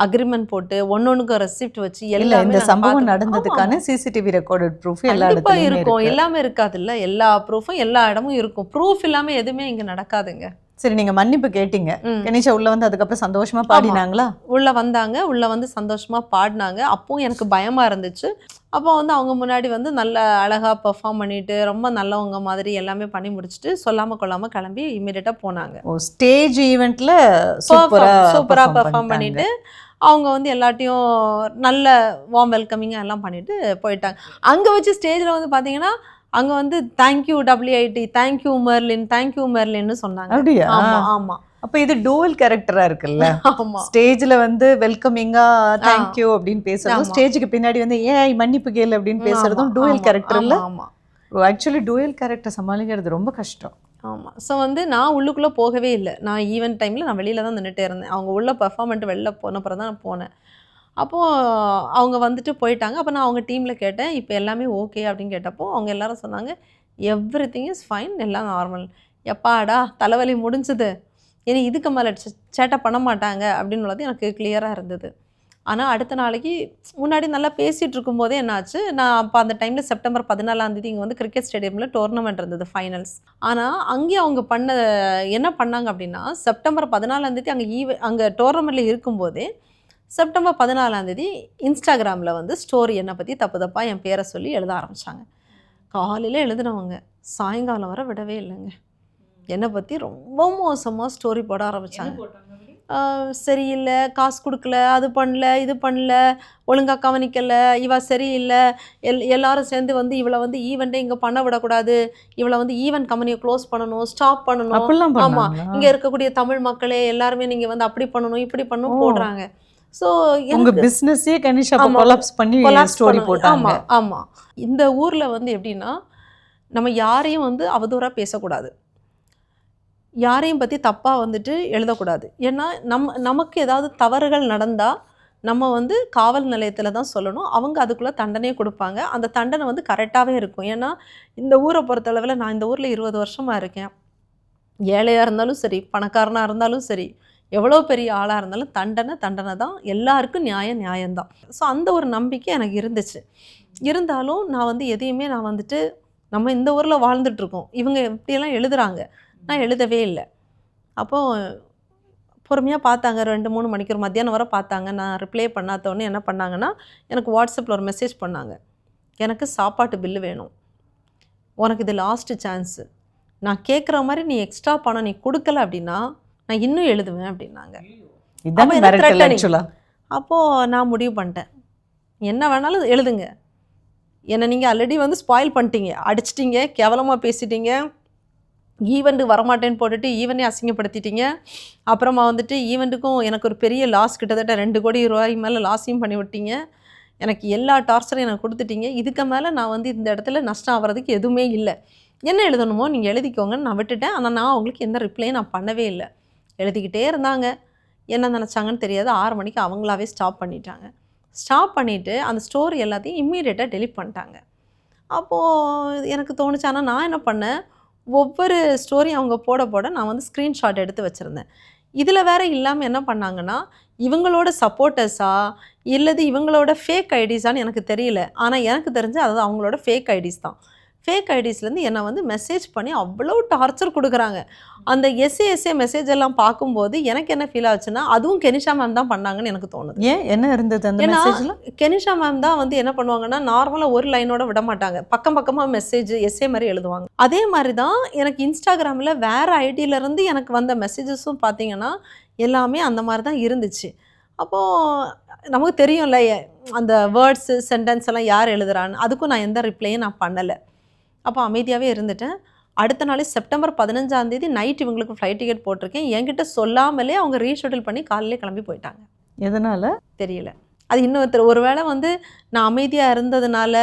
அக்ரிமெண்ட் போட்டு ஒன்னொன்னுக்கு ரெசிப்ட் வச்சு எல்லாம் இந்த சம்பவம் நடந்ததுக்கான சிசிடிவி ரெக்கார்டட் ப்ரூஃப் எல்லா இடத்துலயும் இருக்கும். எல்லாமே இருக்காதுல்ல, எல்லா ப்ரூஃபும் எல்லா இடமும் இருக்கும். ப்ரூஃப் இல்லாமல் எதுவுமே இங்கே நடக்காதுங்க. சரி, நீங்க மன்னிப்பு கேட்டீங்க, கெனிஷா உள்ள வந்து அதுக்கப்புறம் சந்தோஷமா பாடினாங்களா? உள்ள வந்தாங்க, உள்ள வந்து சந்தோஷமா பாடினாங்க. அப்பவும் எனக்கு பயமா இருந்துச்சு. அப்போ வந்து அவங்க முன்னாடி வந்து நல்ல அழகா பெர்ஃபார்ம் பண்ணிட்டு ரொம்ப நல்லவங்க மாதிரி எல்லாமே பண்ணி முடிச்சுட்டு சொல்லாம கொள்ளாம கிளம்பி இமீடியட்டா போனாங்க. ஸ்டேஜ் ஈவெண்ட்ல சூப்பரா பெர்ஃபார்ம் பண்ணிட்டு அவங்க வந்து எல்லாத்தையும் நல்ல வார்ம் வெல்கமிங்காக எல்லாம் பண்ணிட்டு போயிட்டாங்க. அங்கே வச்சு ஸ்டேஜில் வந்து பார்த்தீங்கன்னா அங்கே வந்து தேங்க்யூ WIT, தேங்க்யூ மெர்லின்னு சொன்னாங்க. அப்படியா? ஆமா. அப்ப இது டூவல் கேரக்டரா இருக்குல்ல. ஆமா, ஸ்டேஜ்ல வந்து வெல்கமிங்கா தேங்க்யூ அப்படின்னு பேசுறதும், ஸ்டேஜுக்கு பின்னாடி வந்து ஏய் மன்னிப்பு கேளு அப்படின்னு பேசுறதும் டூவல் கேரக்டர் இல்ல. ஆமா, ஆக்சுவலி டூவல் கேரக்டர் சமாளிக்கிறது ரொம்ப கஷ்டம். ஆமாம். ஸோ வந்து நான் உள்ளுக்குள்ளே போகவே இல்லை. நான் ஈவெண்ட் டைமில் நான் வெளியில் தான் நின்றுட்டே இருந்தேன். அவங்க உள்ள பெர்ஃபார்மெண்ட் வெளில போனப்புறம் தான் நான் போனேன். அப்போது அவங்க வந்துட்டு போயிட்டாங்க. அப்போ நான் அவங்க டீமில் கேட்டேன், இப்போ எல்லாமே ஓகே அப்படின்னு கேட்டப்போ அவங்க எல்லாரும் சொன்னாங்க எவ்ரிதிங் இஸ் ஃபைன், எல்லாம் நார்மல். எப்பாடா தலைவலி முடிஞ்சுது, ஏன்னா இதுக்கு மேலே சேட்டை பண்ண மாட்டாங்க அப்படின்னு உள்ளது எனக்கு கிளியராக இருந்தது. ஆனால் அடுத்த நாளைக்கு முன்னாடி நல்லா பேசிகிட்டு இருக்கும்போதே என்னாச்சு, நான் அப்போ அந்த டைமில் செப்டம்பர் 14 இங்கே வந்து கிரிக்கெட் ஸ்டேடியமில் டோர்னமெண்ட் இருந்தது, ஃபைனல்ஸ். ஆனால் அங்கேயும் அவங்க என்ன பண்ணாங்க அப்படின்னா, செப்டம்பர் 14 அங்கே டோர்னமெண்ட்டில் இருக்கும்போதே செப்டம்பர் 14 இன்ஸ்டாகிராமில் வந்து ஸ்டோரி என்னை பற்றி தப்பாக என் பேரை சொல்லி எழுத ஆரம்பித்தாங்க. காலையில் எழுதினவங்க சாயங்காலம் வர விடவே இல்லைங்க. என்னை பற்றி ரொம்ப மோசமாக ஸ்டோரி போட ஆரம்பித்தாங்க. சரியில்லை, காசு கொடுக்கல, அது பண்ணல, இது பண்ணல, ஒழுங்காக கவனிக்கலை, இவ சரியில்லை, எல்லாரும் சேர்ந்து வந்து இவளை வந்து ஈவெண்ட்டே இங்கே பண்ண விடக்கூடாது, இவளை வந்து ஈவெண்ட் கம்பெனியை க்ளோஸ் பண்ணணும், ஸ்டாப் பண்ணணும். ஆமாம், இங்கே இருக்கக்கூடிய தமிழ் மக்களே எல்லாருமே நீங்கள் வந்து அப்படி பண்ணணும் இப்படி பண்ணணும் போடுறாங்க. ஸோ உங்க பிஸ்னஸே கனிஷா கொலாப்ஸ் பண்ணி ஸ்டோரி போட்டாங்க. ஆமாம். இந்த ஊரில் வந்து எப்படின்னா நம்ம யாரையும் வந்து அவதூறாக பேசக்கூடாது, யாரையும் பற்றி தப்பாக வந்துட்டு எழுதக்கூடாது. ஏன்னா நமக்கு ஏதாவது தவறுகள் நடந்தால் நம்ம வந்து காவல் நிலையத்தில் தான் சொல்லணும். அவங்க அதுக்குள்ளே தண்டனையே கொடுப்பாங்க. அந்த தண்டனை வந்து கரெக்டாகவே இருக்கும். ஏன்னா இந்த ஊரை பொறுத்தளவில் நான் இந்த ஊரில் 20 வருஷமாக இருக்கேன். ஏழையாக இருந்தாலும் சரி, பணக்காரனாக இருந்தாலும் சரி, எவ்வளோ பெரிய ஆளாக இருந்தாலும் தண்டனை தான். எல்லாருக்கும் நியாயம்தான். ஸோ அந்த ஒரு நம்பிக்கை எனக்கு இருந்துச்சு. இருந்தாலும் நான் வந்து எதையுமே நான் வந்துட்டு நம்ம இந்த ஊரில் வாழ்ந்துட்டுருக்கோம், இவங்க இப்படியெல்லாம் எழுதுகிறாங்க, நான் எழுதவே இல்லை. அப்போது பொறுமையாக பார்த்தாங்க. 2-3 மணிக்கு ஒரு மத்தியானம் வரை பார்த்தாங்க. நான் ரிப்ளை பண்ணாதோடனே என்ன பண்ணாங்கன்னா, எனக்கு வாட்ஸ்அப்பில் ஒரு மெசேஜ் பண்ணாங்க. எனக்கு சாப்பாட்டு பில்லு வேணும், உனக்கு இது லாஸ்ட்டு சான்ஸு, நான் கேட்குற மாதிரி நீ எக்ஸ்ட்ரா பணம் நீ கொடுக்கல அப்படின்னா நான் இன்னும் எழுதுவேன் அப்படின்னாங்க. அப்போது நான் முடிவு பண்ணிட்டேன், என்ன வேணாலும் எழுதுங்க, என்னை நீங்கள் ஆல்ரெடி வந்து ஸ்பாயில் பண்ணிட்டீங்க, அடிச்சிட்டிங்க, கேவலமாக பேசிட்டீங்க, ஈவெண்ட்டு வரமாட்டேன்னு போட்டுட்டு ஈவெண்ட்டே அசிங்கப்படுத்திட்டீங்க. அப்புறமா வந்துட்டு ஈவெண்ட்டுக்கும் எனக்கு ஒரு பெரிய லாஸ், கிட்டத்தட்ட 2 கோடி ரூபாய் மேலே லாஸையும் பண்ணி விட்டீங்க. எனக்கு எல்லா டார்ச்சரையும் எனக்கு கொடுத்துட்டீங்க. இதுக்கு மேலே நான் வந்து இந்த இடத்துல நஷ்டம் ஆகிறதுக்கு எதுவுமே இல்லை. என்ன எழுதணுமோ நீங்கள் எழுதிக்கோங்கன்னு நான் விட்டுட்டேன். ஆனால் நான் அவங்களுக்கு எந்த ரிப்ளையும் நான் பண்ணவே இல்லை. எழுதிக்கிட்டே இருந்தாங்க. என்ன நினச்சாங்கன்னு தெரியாது. 6 மணிக்கு அவங்களாவே ஸ்டாப் பண்ணிட்டாங்க. ஸ்டாப் பண்ணிவிட்டு அந்த ஸ்டோரி எல்லாத்தையும் இம்மீடியட்டாக டெலிட் பண்ணிட்டாங்க. அப்போது எனக்கு தோணுச்சு. ஆனால் நான் என்ன பண்ணேன், ஒவ்வொரு ஸ்டோரி அவங்க போட நான் வந்து ஸ்க்ரீன்ஷாட் எடுத்து வச்சுருந்தேன். இதில் வேறு இல்லாமல் என்ன பண்ணாங்கன்னா, இவங்களோட சப்போர்ட்டர்ஸா இல்லது இவங்களோட ஃபேக் ஐடிஸான்னு எனக்கு தெரியல. ஆனால் எனக்கு தெரிஞ்சு அதாவது அவங்களோட ஃபேக் ஐடிஸ் தான். ஃபேக் ஐடிஸ்லேருந்து என்னை வந்து மெசேஜ் பண்ணி அவ்வளோ டார்ச்சர் கொடுக்குறாங்க. அந்த எஸ்ஏ மெசேஜ் எல்லாம் பார்க்கும்போது எனக்கு என்ன ஃபீல் ஆச்சுன்னா, அதுவும் கெனிஷா மேம் தான் பண்ணாங்கன்னு எனக்கு தோணுது. ஏன் என்ன இருந்தது அந்த மெசேஜில்? கெனிஷா மேம் தான் வந்து என்ன பண்ணுவாங்கன்னா, நார்மலாக ஒரு லைனோட விட மாட்டாங்க, பக்கமாக மெசேஜ் எஸ்ஏ மாதிரி எழுதுவாங்க. அதே மாதிரி தான் எனக்கு இன்ஸ்டாகிராமில் வேறு ஐடியிலேருந்து எனக்கு வந்த மெசேஜஸும் பார்த்தீங்கன்னா எல்லாமே அந்த மாதிரி தான் இருந்துச்சு. அப்போது நமக்கு தெரியும்ல அந்த வேர்ட்ஸு சென்டென்ஸ் எல்லாம் யார் எழுதுறான்னு. அதுக்கும் நான் எந்த ரிப்ளையும் நான் பண்ணலை. அப்போ அமைதியாகவே இருந்துட்டேன். அடுத்த நாள் செப்டம்பர் 15ஆம் தேதி நைட் இவங்களுக்கு ஃப்ளைட் டிக்கெட் போட்டிருக்கேன். என்கிட்ட சொல்லாமலே அவங்க ரீஷெடியூல் பண்ணி காலையிலே கிளம்பி போயிட்டாங்க. எதனால் தெரியல. அது இன்னொருத்தர் ஒருவேளை வந்து நான் அமைதியாக இருந்ததுனால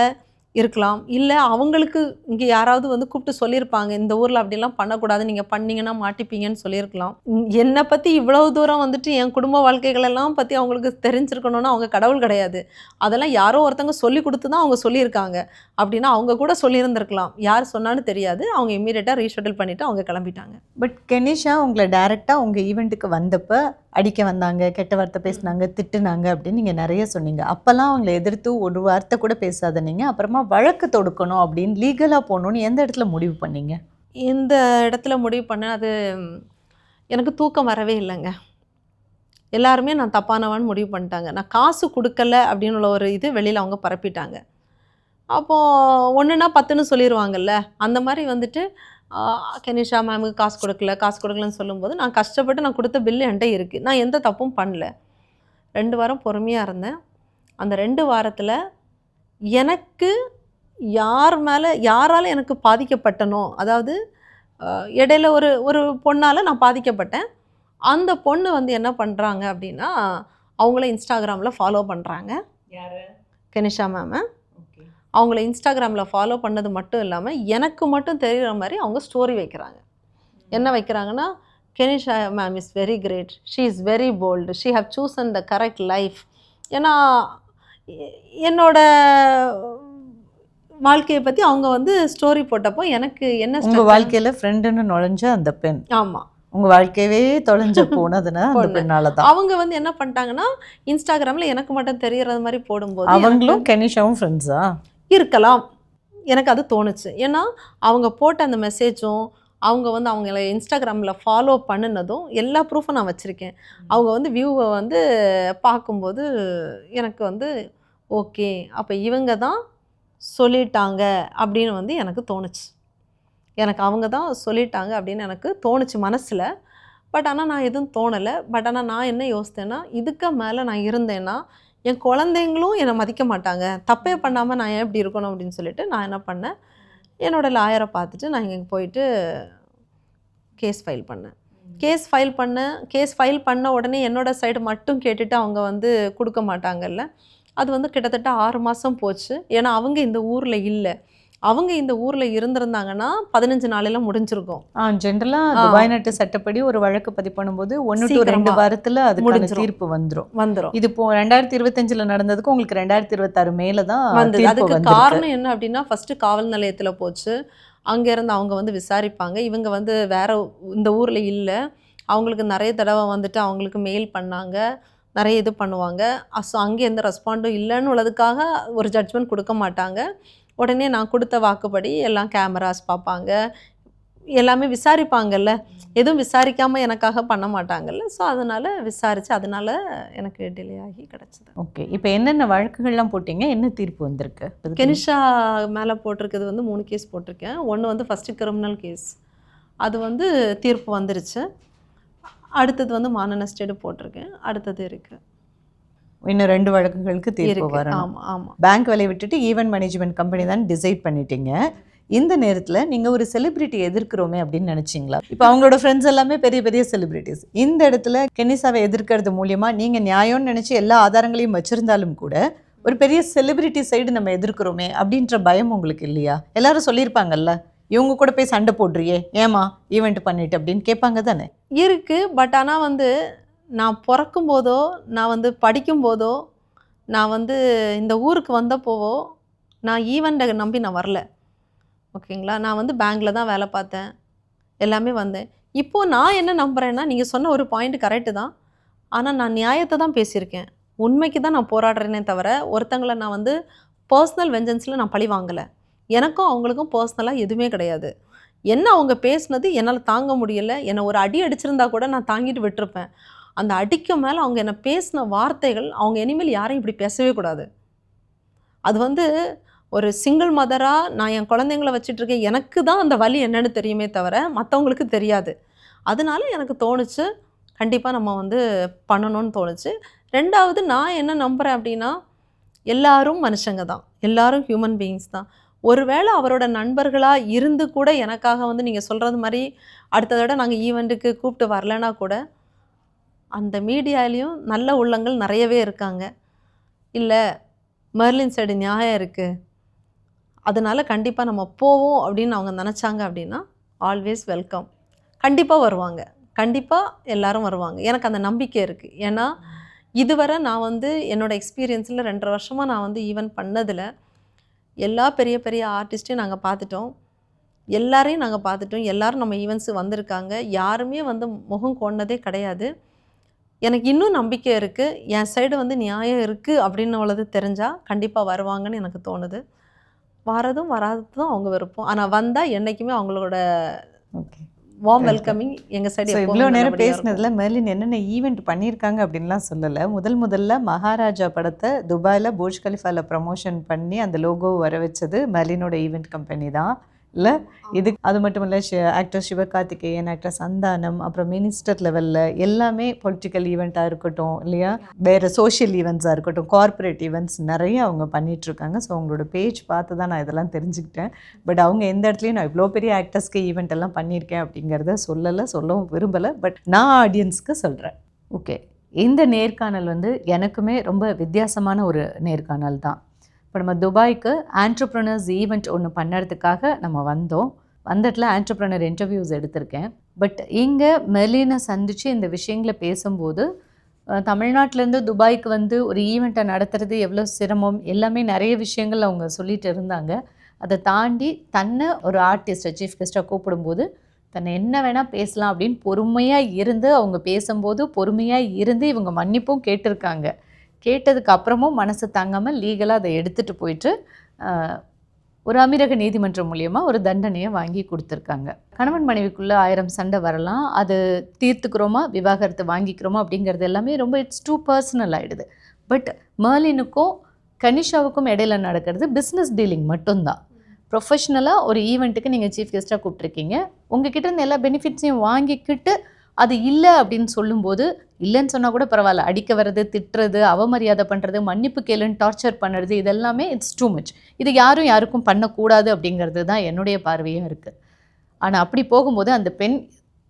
இருக்கலாம், இல்லை அவங்களுக்கு இங்கே யாராவது வந்து கூப்பிட்டு சொல்லியிருப்பாங்க, இந்த ஊரில் அப்படிலாம் பண்ணக்கூடாது, நீங்கள் பண்ணிங்கன்னா மாட்டிப்பீங்கன்னு சொல்லியிருக்கலாம். என்னை பற்றி இவ்வளோ தூரம் வந்துட்டு என் குடும்ப வாழ்க்கைகளெல்லாம் பற்றி அவங்களுக்கு தெரிஞ்சிருக்கணும்னா அவங்க கடவுள் கிடையாது. அதெல்லாம் யாரோ ஒருத்தவங்க சொல்லி கொடுத்து தான் அவங்க சொல்லியிருக்காங்க. அப்படின்னா அவங்க கூட சொல்லியிருந்திருக்கலாம், யார் சொன்னான்னு தெரியாது. அவங்க இம்மீடியட்டாக ரீஷெடியூல் பண்ணிவிட்டு அவங்க கிளம்பிட்டாங்க. பட் கெனிஷா உங்களை டைரெக்டாக உங்கள் ஈவெண்ட்டுக்கு வந்தப்போ அடிக்க வந்தாங்க, கெட்ட வார்த்தை பேசினாங்க, திட்டுனாங்க அப்படின்னு நீங்கள் நிறைய சொன்னீங்க. அப்போல்லாம் அவங்கள எதிர்த்து ஒரு வார்த்தை கூட பேசாத நீங்கள் அப்புறமா வழக்கு தொடுக்கணும் அப்படின்னு லீகலாக போகணுன்னு எந்த இடத்துல முடிவு பண்ணீங்க? இந்த இடத்துல முடிவு பண்ண அது எனக்கு தூக்கம் வரவே இல்லைங்க. எல்லாருமே நான் தப்பானவான்னு முடிவு பண்ணிட்டாங்க. நான் காசு கொடுக்கல அப்படின்னு உள்ள ஒரு இது வெளியில் அவங்க பரப்பிட்டாங்க. அப்போது 1ன்னா 10ன்னு சொல்லிடுவாங்கல்ல, அந்த மாதிரி வந்துட்டு கெனிஷா மேமுக்கு காசு கொடுக்கலன்னு சொல்லும்போது நான் கஷ்டப்பட்டு நான் கொடுத்த பில்லு என்கிட்ட இருக்குது, நான் எந்த தப்பும் பண்ணல. 2 வாரம் பொறுமையாக இருந்தேன். அந்த 2 வாரத்தில் எனக்கு யாரால் எனக்கு பாதிக்கப்பட்டனோ, அதாவது இடையில ஒரு பொண்ணால் நான் பாதிக்கப்பட்டேன். அந்த பொண்ணு வந்து என்ன பண்ணுறாங்க அப்படின்னா, அவங்கள இன்ஸ்டாகிராமில் ஃபாலோ பண்ணுறாங்க. யார்? கெனிஷா மேமை. அவங்கள இன்ஸ்டாகிராமில் ஃபாலோ பண்ணது மட்டும் இல்லாமல் எனக்கு மட்டும் தெரிகிற மாதிரி அவங்க ஸ்டோரி வைக்கிறாங்க. என்ன வைக்கிறாங்கன்னா, Kenisha ma'am is very great, she is very bold, she have chosen the correct life. ஏன்னா என்னோட வாழ்க்கையை பற்றி அவங்க வந்து ஸ்டோரி போட்டப்போ எனக்கு என்ன, உங்கள் வாழ்க்கையில் ஃப்ரெண்டுன்னு நுழைஞ்ச அந்த பெண், ஆமாம், உங்கள் வாழ்க்கையவே தொலைஞ்ச போனதுன்னா அந்த பெண்ணால தான். அவங்க வந்து என்ன பண்ணிட்டாங்கன்னா, இன்ஸ்டாகிராமில் எனக்கு மட்டும் தெரிகிறது மாதிரி போடும்போது அவங்களும் கெனிஷாவும் ஃப்ரெண்ட்ஸா இருக்கலாம், எனக்கு அது தோணுச்சு. ஏன்னா அவங்க போட்ட அந்த மெசேஜும் அவங்க வந்து அவங்கள இன்ஸ்டாகிராமில் ஃபாலோ பண்ணினதும் எல்லா ப்ரூஃபும் நான் வச்சுருக்கேன். அவங்க வந்து வியூவை வந்து பார்க்கும்போது எனக்கு வந்து ஓகே, அப்போ இவங்க தான் சொல்லிட்டாங்க அப்படின்னு வந்து எனக்கு தோணுச்சு. எனக்கு அவங்க தான் சொல்லிட்டாங்க அப்படின்னு எனக்கு தோணுச்சு மனசில். பட் ஆனால் நான் எதுவும் தோணலை. பட் ஆனால் நான் என்ன யோசித்தேன்னா, இதுக்கு மேலே நான் இருந்தேன்னா என் குழந்தைங்களும் என்னை மதிக்க மாட்டாங்க, தப்பே பண்ணாமல் நான் ஏன் இப்படி இருக்கணும் அப்படின்னு சொல்லிட்டு நான் என்ன பண்ணேன், என்னோடய லாயரை பார்த்துட்டு நான் இங்கே போயிட்டு கேஸ் ஃபைல் பண்ணேன். கேஸ் ஃபைல் பண்ண உடனே என்னோடய சைடு மட்டும் கேட்டுட்டு அவங்க வந்து கொடுக்க மாட்டாங்கல்ல. அது வந்து கிட்டத்தட்ட 6 மாதம் போச்சு. ஏன்னா அவங்க இந்த ஊரில் இல்லை. அவங்க இந்த ஊரில் இருந்திருந்தாங்கன்னா 15 நாளையில முடிஞ்சிருக்கும். ஜென்ரலாக துபாய் நாட்டு சட்டப்படி ஒரு வழக்கு பதிவு பண்ணும்போது 1 to 2 வாரத்தில் அதுக்கான தீர்ப்பு வந்துடும். இது இப்போ 2025 நடந்ததுக்கு உங்களுக்கு 2026 மேலே தான் வந்தது. தீர்ப்பு அதுக்கு வந்திருக்கு. காரணம் என்ன அப்படின்னா, ஃபஸ்ட்டு காவல் நிலையத்தில் போச்சு. அங்கேருந்து அவங்க வந்து விசாரிப்பாங்க. இவங்க வந்து வேற இந்த ஊரில் இல்லை, அவங்களுக்கு நிறைய தடவை வந்துட்டு அவங்களுக்கு மெயில் பண்ணாங்க, நிறைய இது பண்ணுவாங்க. ஸோ அங்கே எந்த ரெஸ்பாண்டும் இல்லைன்னு உள்ளதுக்காக ஒரு ஜட்ஜ்மெண்ட் கொடுக்க மாட்டாங்க. உடனே நான் கொடுத்த வாக்குப்படி எல்லாம் கேமராஸ் பார்ப்பாங்க, எல்லாமே விசாரிப்பாங்கல்ல, எதுவும் விசாரிக்காமல் எனக்காக பண்ண மாட்டாங்கல்ல. ஸோ அதனால் விசாரித்து அதனால் எனக்கு டிலே ஆகி கிடச்சிது. ஓகே, இப்போ என்னென்ன வழக்குகள்லாம் போட்டீங்க, என்ன தீர்ப்பு வந்திருக்கு? கெனிஷா மேலே போட்டிருக்கிறது வந்து 3 கேஸ் போட்டிருக்கேன். ஒன்று வந்து ஃபஸ்ட்டு கிரிமினல் கேஸ், அது வந்து தீர்ப்பு வந்துருச்சு. அடுத்தது வந்து மானநஷ்டேடு போட்டிருக்கேன், அடுத்தது இருக்குது. இன்னும் 2 வழக்குகளுக்கு தீர்ப்பு வரணும். ஆமாம் ஆமாம். பேங்க் வேலையை விட்டுட்டு ஈவென்ட் மேனேஜ்மெண்ட் கம்பெனி தான் டிசைட் பண்ணிட்டீங்க. இந்த நேரத்தில் நீங்கள் ஒரு செலிபிரிட்டி எதிர்க்கிறோமே அப்படின்னு நினச்சிங்களா? இப்போ அவங்களோட ஃப்ரெண்ட்ஸ் எல்லாமே பெரிய பெரிய செலிபிரிட்டிஸ். இந்த இடத்துல கெனிஷாவை எதிர்க்கிறது மூலியமாக நீங்கள் நியாயம்னு நினச்சி எல்லா ஆதாரங்களையும் வச்சுருந்தாலும் கூட ஒரு பெரிய செலிபிரிட்டி சைடு நம்ம எதிர்க்கிறோமே அப்படின்ற பயம் உங்களுக்கு இல்லையா? எல்லாரும் சொல்லியிருப்பாங்கல்ல, இவங்க கூட போய் சண்டை போடுறியே, ஏமா ஈவெண்ட் பண்ணிட்டு அப்படின்னு கேட்பாங்க தானே? இருக்குது. பட் ஆனால் வந்து நான் பிறக்கும் போதோ, நான் வந்து படிக்கும் போதோ, நான் வந்து இந்த ஊருக்கு வந்தப்போவோ நான் ஈவெண்ட்டை நம்பி நான் வரல. ஓகேங்களா? நான் வந்து பேங்க்கில் தான் வேலை பார்த்தேன், எல்லாமே வந்தேன். இப்போது நான் என்ன நம்புகிறேன்னா, நீங்கள் சொன்ன ஒரு பாயிண்ட் கரெக்டு தான். ஆனால் நான் நியாயத்தை தான் பேசியிருக்கேன், உண்மைக்கு தான் நான் போராடுறேனே தவிர ஒருத்தங்களை நான் வந்து பர்சனல் வெஞ்சன்ஸில் நான் பழி வாங்கலை. எனக்கும் அவங்களுக்கும் பர்சனலாக எதுவுமே கிடையாது. என்ன அவங்க பேசுனது என்னால் தாங்க முடியலை. என்னை ஒரு அடி அடிச்சிருந்தா கூட நான் தாங்கிட்டு விட்டுருப்பேன். அந்த அடிக்கு மேலே அவங்க என்னை பேசின வார்த்தைகள், அவங்க இனிமேல் யாரையும் இப்படி பேசவே கூடாது. அது வந்து ஒரு சிங்கிள் மதராக நான் என் குழந்தைங்கள வச்சிட்ருக்கேன், எனக்கு தான் அந்த வலி என்னன்னு தெரியுமே தவிர மற்றவங்களுக்கு தெரியாது. அதனால எனக்கு தோணுச்சு, கண்டிப்பாக நம்ம வந்து பண்ணணும்னு தோணுச்சு. 2வது நான் என்ன நம்புகிறேன் அப்படின்னா, எல்லாரும் மனுஷங்க தான், எல்லாரும் ஹியூமன் பீயிங்ஸ் தான். ஒருவேளை அவரோட நண்பர்களாக இருந்து கூட எனக்காக வந்து நீங்கள் சொல்கிறது மாதிரி அடுத்த தடவை நாங்கள் ஈவெண்ட்டுக்கு கூப்பிட்டு வரலைன்னா கூட, அந்த மீடியாலேயும் நல்ல உள்ளங்கள் நிறையவே இருக்காங்க. இல்லை மெர்லின் சைடு நியாயம் இருக்குது, அதனால் கண்டிப்பாக நம்ம போவோம் அப்படின்னு அவங்க நினச்சாங்க அப்படின்னா ஆல்வேஸ் வெல்கம். கண்டிப்பாக வருவாங்க, கண்டிப்பாக எல்லாரும் வருவாங்க. எனக்கு அந்த நம்பிக்கை இருக்குது. ஏன்னா இதுவரை நான் வந்து என்னோடய எக்ஸ்பீரியன்ஸில் 2.5 வருஷமாக நான் வந்து ஈவெண்ட் பண்ணதில் எல்லா பெரிய பெரிய ஆர்டிஸ்ட்டையும் நாங்கள் பார்த்துட்டோம், எல்லாரையும் நாங்கள் பார்த்துட்டோம். எல்லோரும் நம்ம ஈவெண்ட்ஸு வந்திருக்காங்க, யாருமே வந்து முகம் கொண்டதே கிடையாது. எனக்கு இன்னும் நம்பிக்கை இருக்குது, என் சைடு வந்து நியாயம் இருக்குது அப்படின்னு உள்ளது தெரிஞ்சால் கண்டிப்பாக வருவாங்கன்னு எனக்கு தோணுது. வரதும் வராததும் அவங்க விருப்பம். ஆனால் வந்தால் என்றைக்குமே அவங்களோட வார்ம் வெல்கமிங் எங்கள் சைடு. இவ்வளோ நேரம் பேசினதில் மெர்லின் என்னென்ன ஈவெண்ட் பண்ணியிருக்காங்க அப்படின்லாம் சொல்லலை. முதல்ல மகாராஜா படத்தை துபாயில் புர்ஜ் கலிஃபாவில் ப்ரமோஷன் பண்ணி அந்த லோகோ வர வச்சது மெர்லினோட ஈவெண்ட் கம்பெனி தான் இல்லை? இது அது மட்டும் இல்லை, ஆக்டர் சிவகார்த்திகேயன், ஆக்டர் சந்தானம், அப்புறம் மினிஸ்டர் லெவலில் எல்லாமே பொலிட்டிக்கல் ஈவெண்ட்டாக இருக்கட்டும் இல்லையா, வேறு சோஷியல் ஈவெண்ட்ஸாக இருக்கட்டும், கார்ப்பரேட் ஈவெண்ட்ஸ் நிறைய அவங்க பண்ணிகிட்ருக்காங்க. ஸோ அவங்களோட பேஜ் பார்த்து தான் நான் இதெல்லாம் தெரிஞ்சுக்கிட்டேன். பட் அவங்க எந்த இடத்துலையும் நான் இவ்வளோ பெரிய ஆக்டர்ஸ்க்கு ஈவெண்ட் எல்லாம் பண்ணியிருக்கேன் அப்படிங்கிறத சொல்லவும் விரும்பலை. பட் நான் ஆடியன்ஸ்க்கு சொல்கிறேன். ஓகே, இந்த நேர்காணல் வந்து எனக்குமே ரொம்ப வித்தியாசமான ஒரு நேர்காணல் தான். இப்போ நம்ம துபாய்க்கு ஆண்டர்ப்ரனர்ஸ் ஈவெண்ட் ஒன்று பண்ணுறதுக்காக நம்ம வந்தோம். வந்ததில் ஆண்டர்ப்ரனர் இன்டர்வியூஸ் எடுத்திருக்கேன். பட் இங்கே மெர்லினை சந்தித்து இந்த விஷயங்களை பேசும்போது தமிழ்நாட்டிலேருந்து துபாய்க்கு வந்து ஒரு ஈவெண்ட்டை நடத்துறது எவ்வளோ சிரமம் எல்லாமே நிறைய விஷயங்கள் அவங்க சொல்லிட்டு இருந்தாங்க. அதை தாண்டி தன்னை ஒரு ஆர்டிஸ்ட்டை சீஃப் கெஸ்ட்டாக கூப்பிடும்போது தன்னை என்ன வேணால் பேசலாம் அப்படின்னு பொறுமையாக இருந்து அவங்க பேசும்போது பொறுமையாக இருந்து இவங்க மன்னிப்பும் கேட்டிருக்காங்க. கேட்டதுக்கு அப்புறமும் மனசு தாங்காமல் லீகலாக அதை எடுத்துகிட்டு போயிட்டு ஒரு அமீரக நீதிமன்றம் மூலியமாக ஒரு தண்டனையை வாங்கி கொடுத்துருக்காங்க. கணவன் மனைவிக்குள்ளே 1000 சண்டை வரலாம், அது தீர்த்துக்கிறோமா விவாகரத்து வாங்கிக்கிறோமா அப்படிங்கிறது எல்லாமே ரொம்ப இட்ஸ் டூ பர்சனல் ஆகிடுது. பட் மெர்லினுக்கும் கனிஷாவுக்கும் இடையில நடக்கிறது பிஸ்னஸ் டீலிங் மட்டும்தான். ப்ரொஃபஷ்னலாக ஒரு ஈவெண்ட்டுக்கு நீங்கள் சீஃப் கெஸ்ட்டாக கூப்பிட்ருக்கீங்க, உங்ககிட்ட இருந்து எல்லா பெனிஃபிட்ஸையும் வாங்கிக்கிட்டு அது இல்லை அப்படின்னு சொல்லும்போது, இல்லைன்னு சொன்னால் கூட பரவாயில்ல, அடிக்க வர்றது, திட்டுறது, அவமரியாதை பண்ணுறது, மன்னிப்பு கேளுன்னு டார்ச்சர் பண்ணுறது, இதெல்லாமே இட்ஸ் டூ மச். இது யாருக்கும் பண்ணக்கூடாது அப்படிங்கிறது தான் என்னுடைய பார்வையாக இருக்குது. ஆனால் அப்படி போகும்போது அந்த பெண்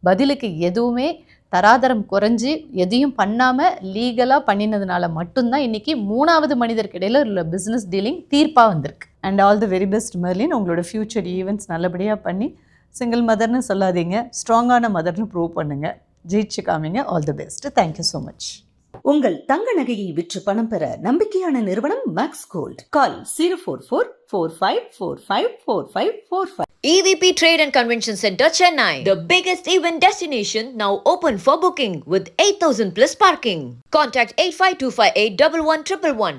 பதிலுக்கு எதுவுமே தராதரம் குறைஞ்சி எதையும் பண்ணாமல் லீகலாக பண்ணினதுனால மட்டும்தான் இன்றைக்கி 3வது மனிதருக்கு இடையில உள்ள பிஸ்னஸ் டீலிங் தீர்ப்பாக வந்திருக்கு. And all the very best Merlin. உங்களோட ஃப்யூச்சர் ஈவெண்ட்ஸ் நல்லபடியாக பண்ணி சிங்கிள் மதர்னு சொல்லாதீங்க, ஸ்ட்ராங்கான மதர்னு ப்ரூவ் பண்ணுங்கள், ஜெயிச்சு காமிங்க. All the best. Thank you so much. உங்கள் தங்க நகையை விற்று பணம் பெற நம்பிக்கையான நிறுவனம் maths gold. Call 04445454545. EVP Trade and Convention Center, Chennai. The biggest event destination now open for booking with 8,000 plus parking. Contact 85258 11111.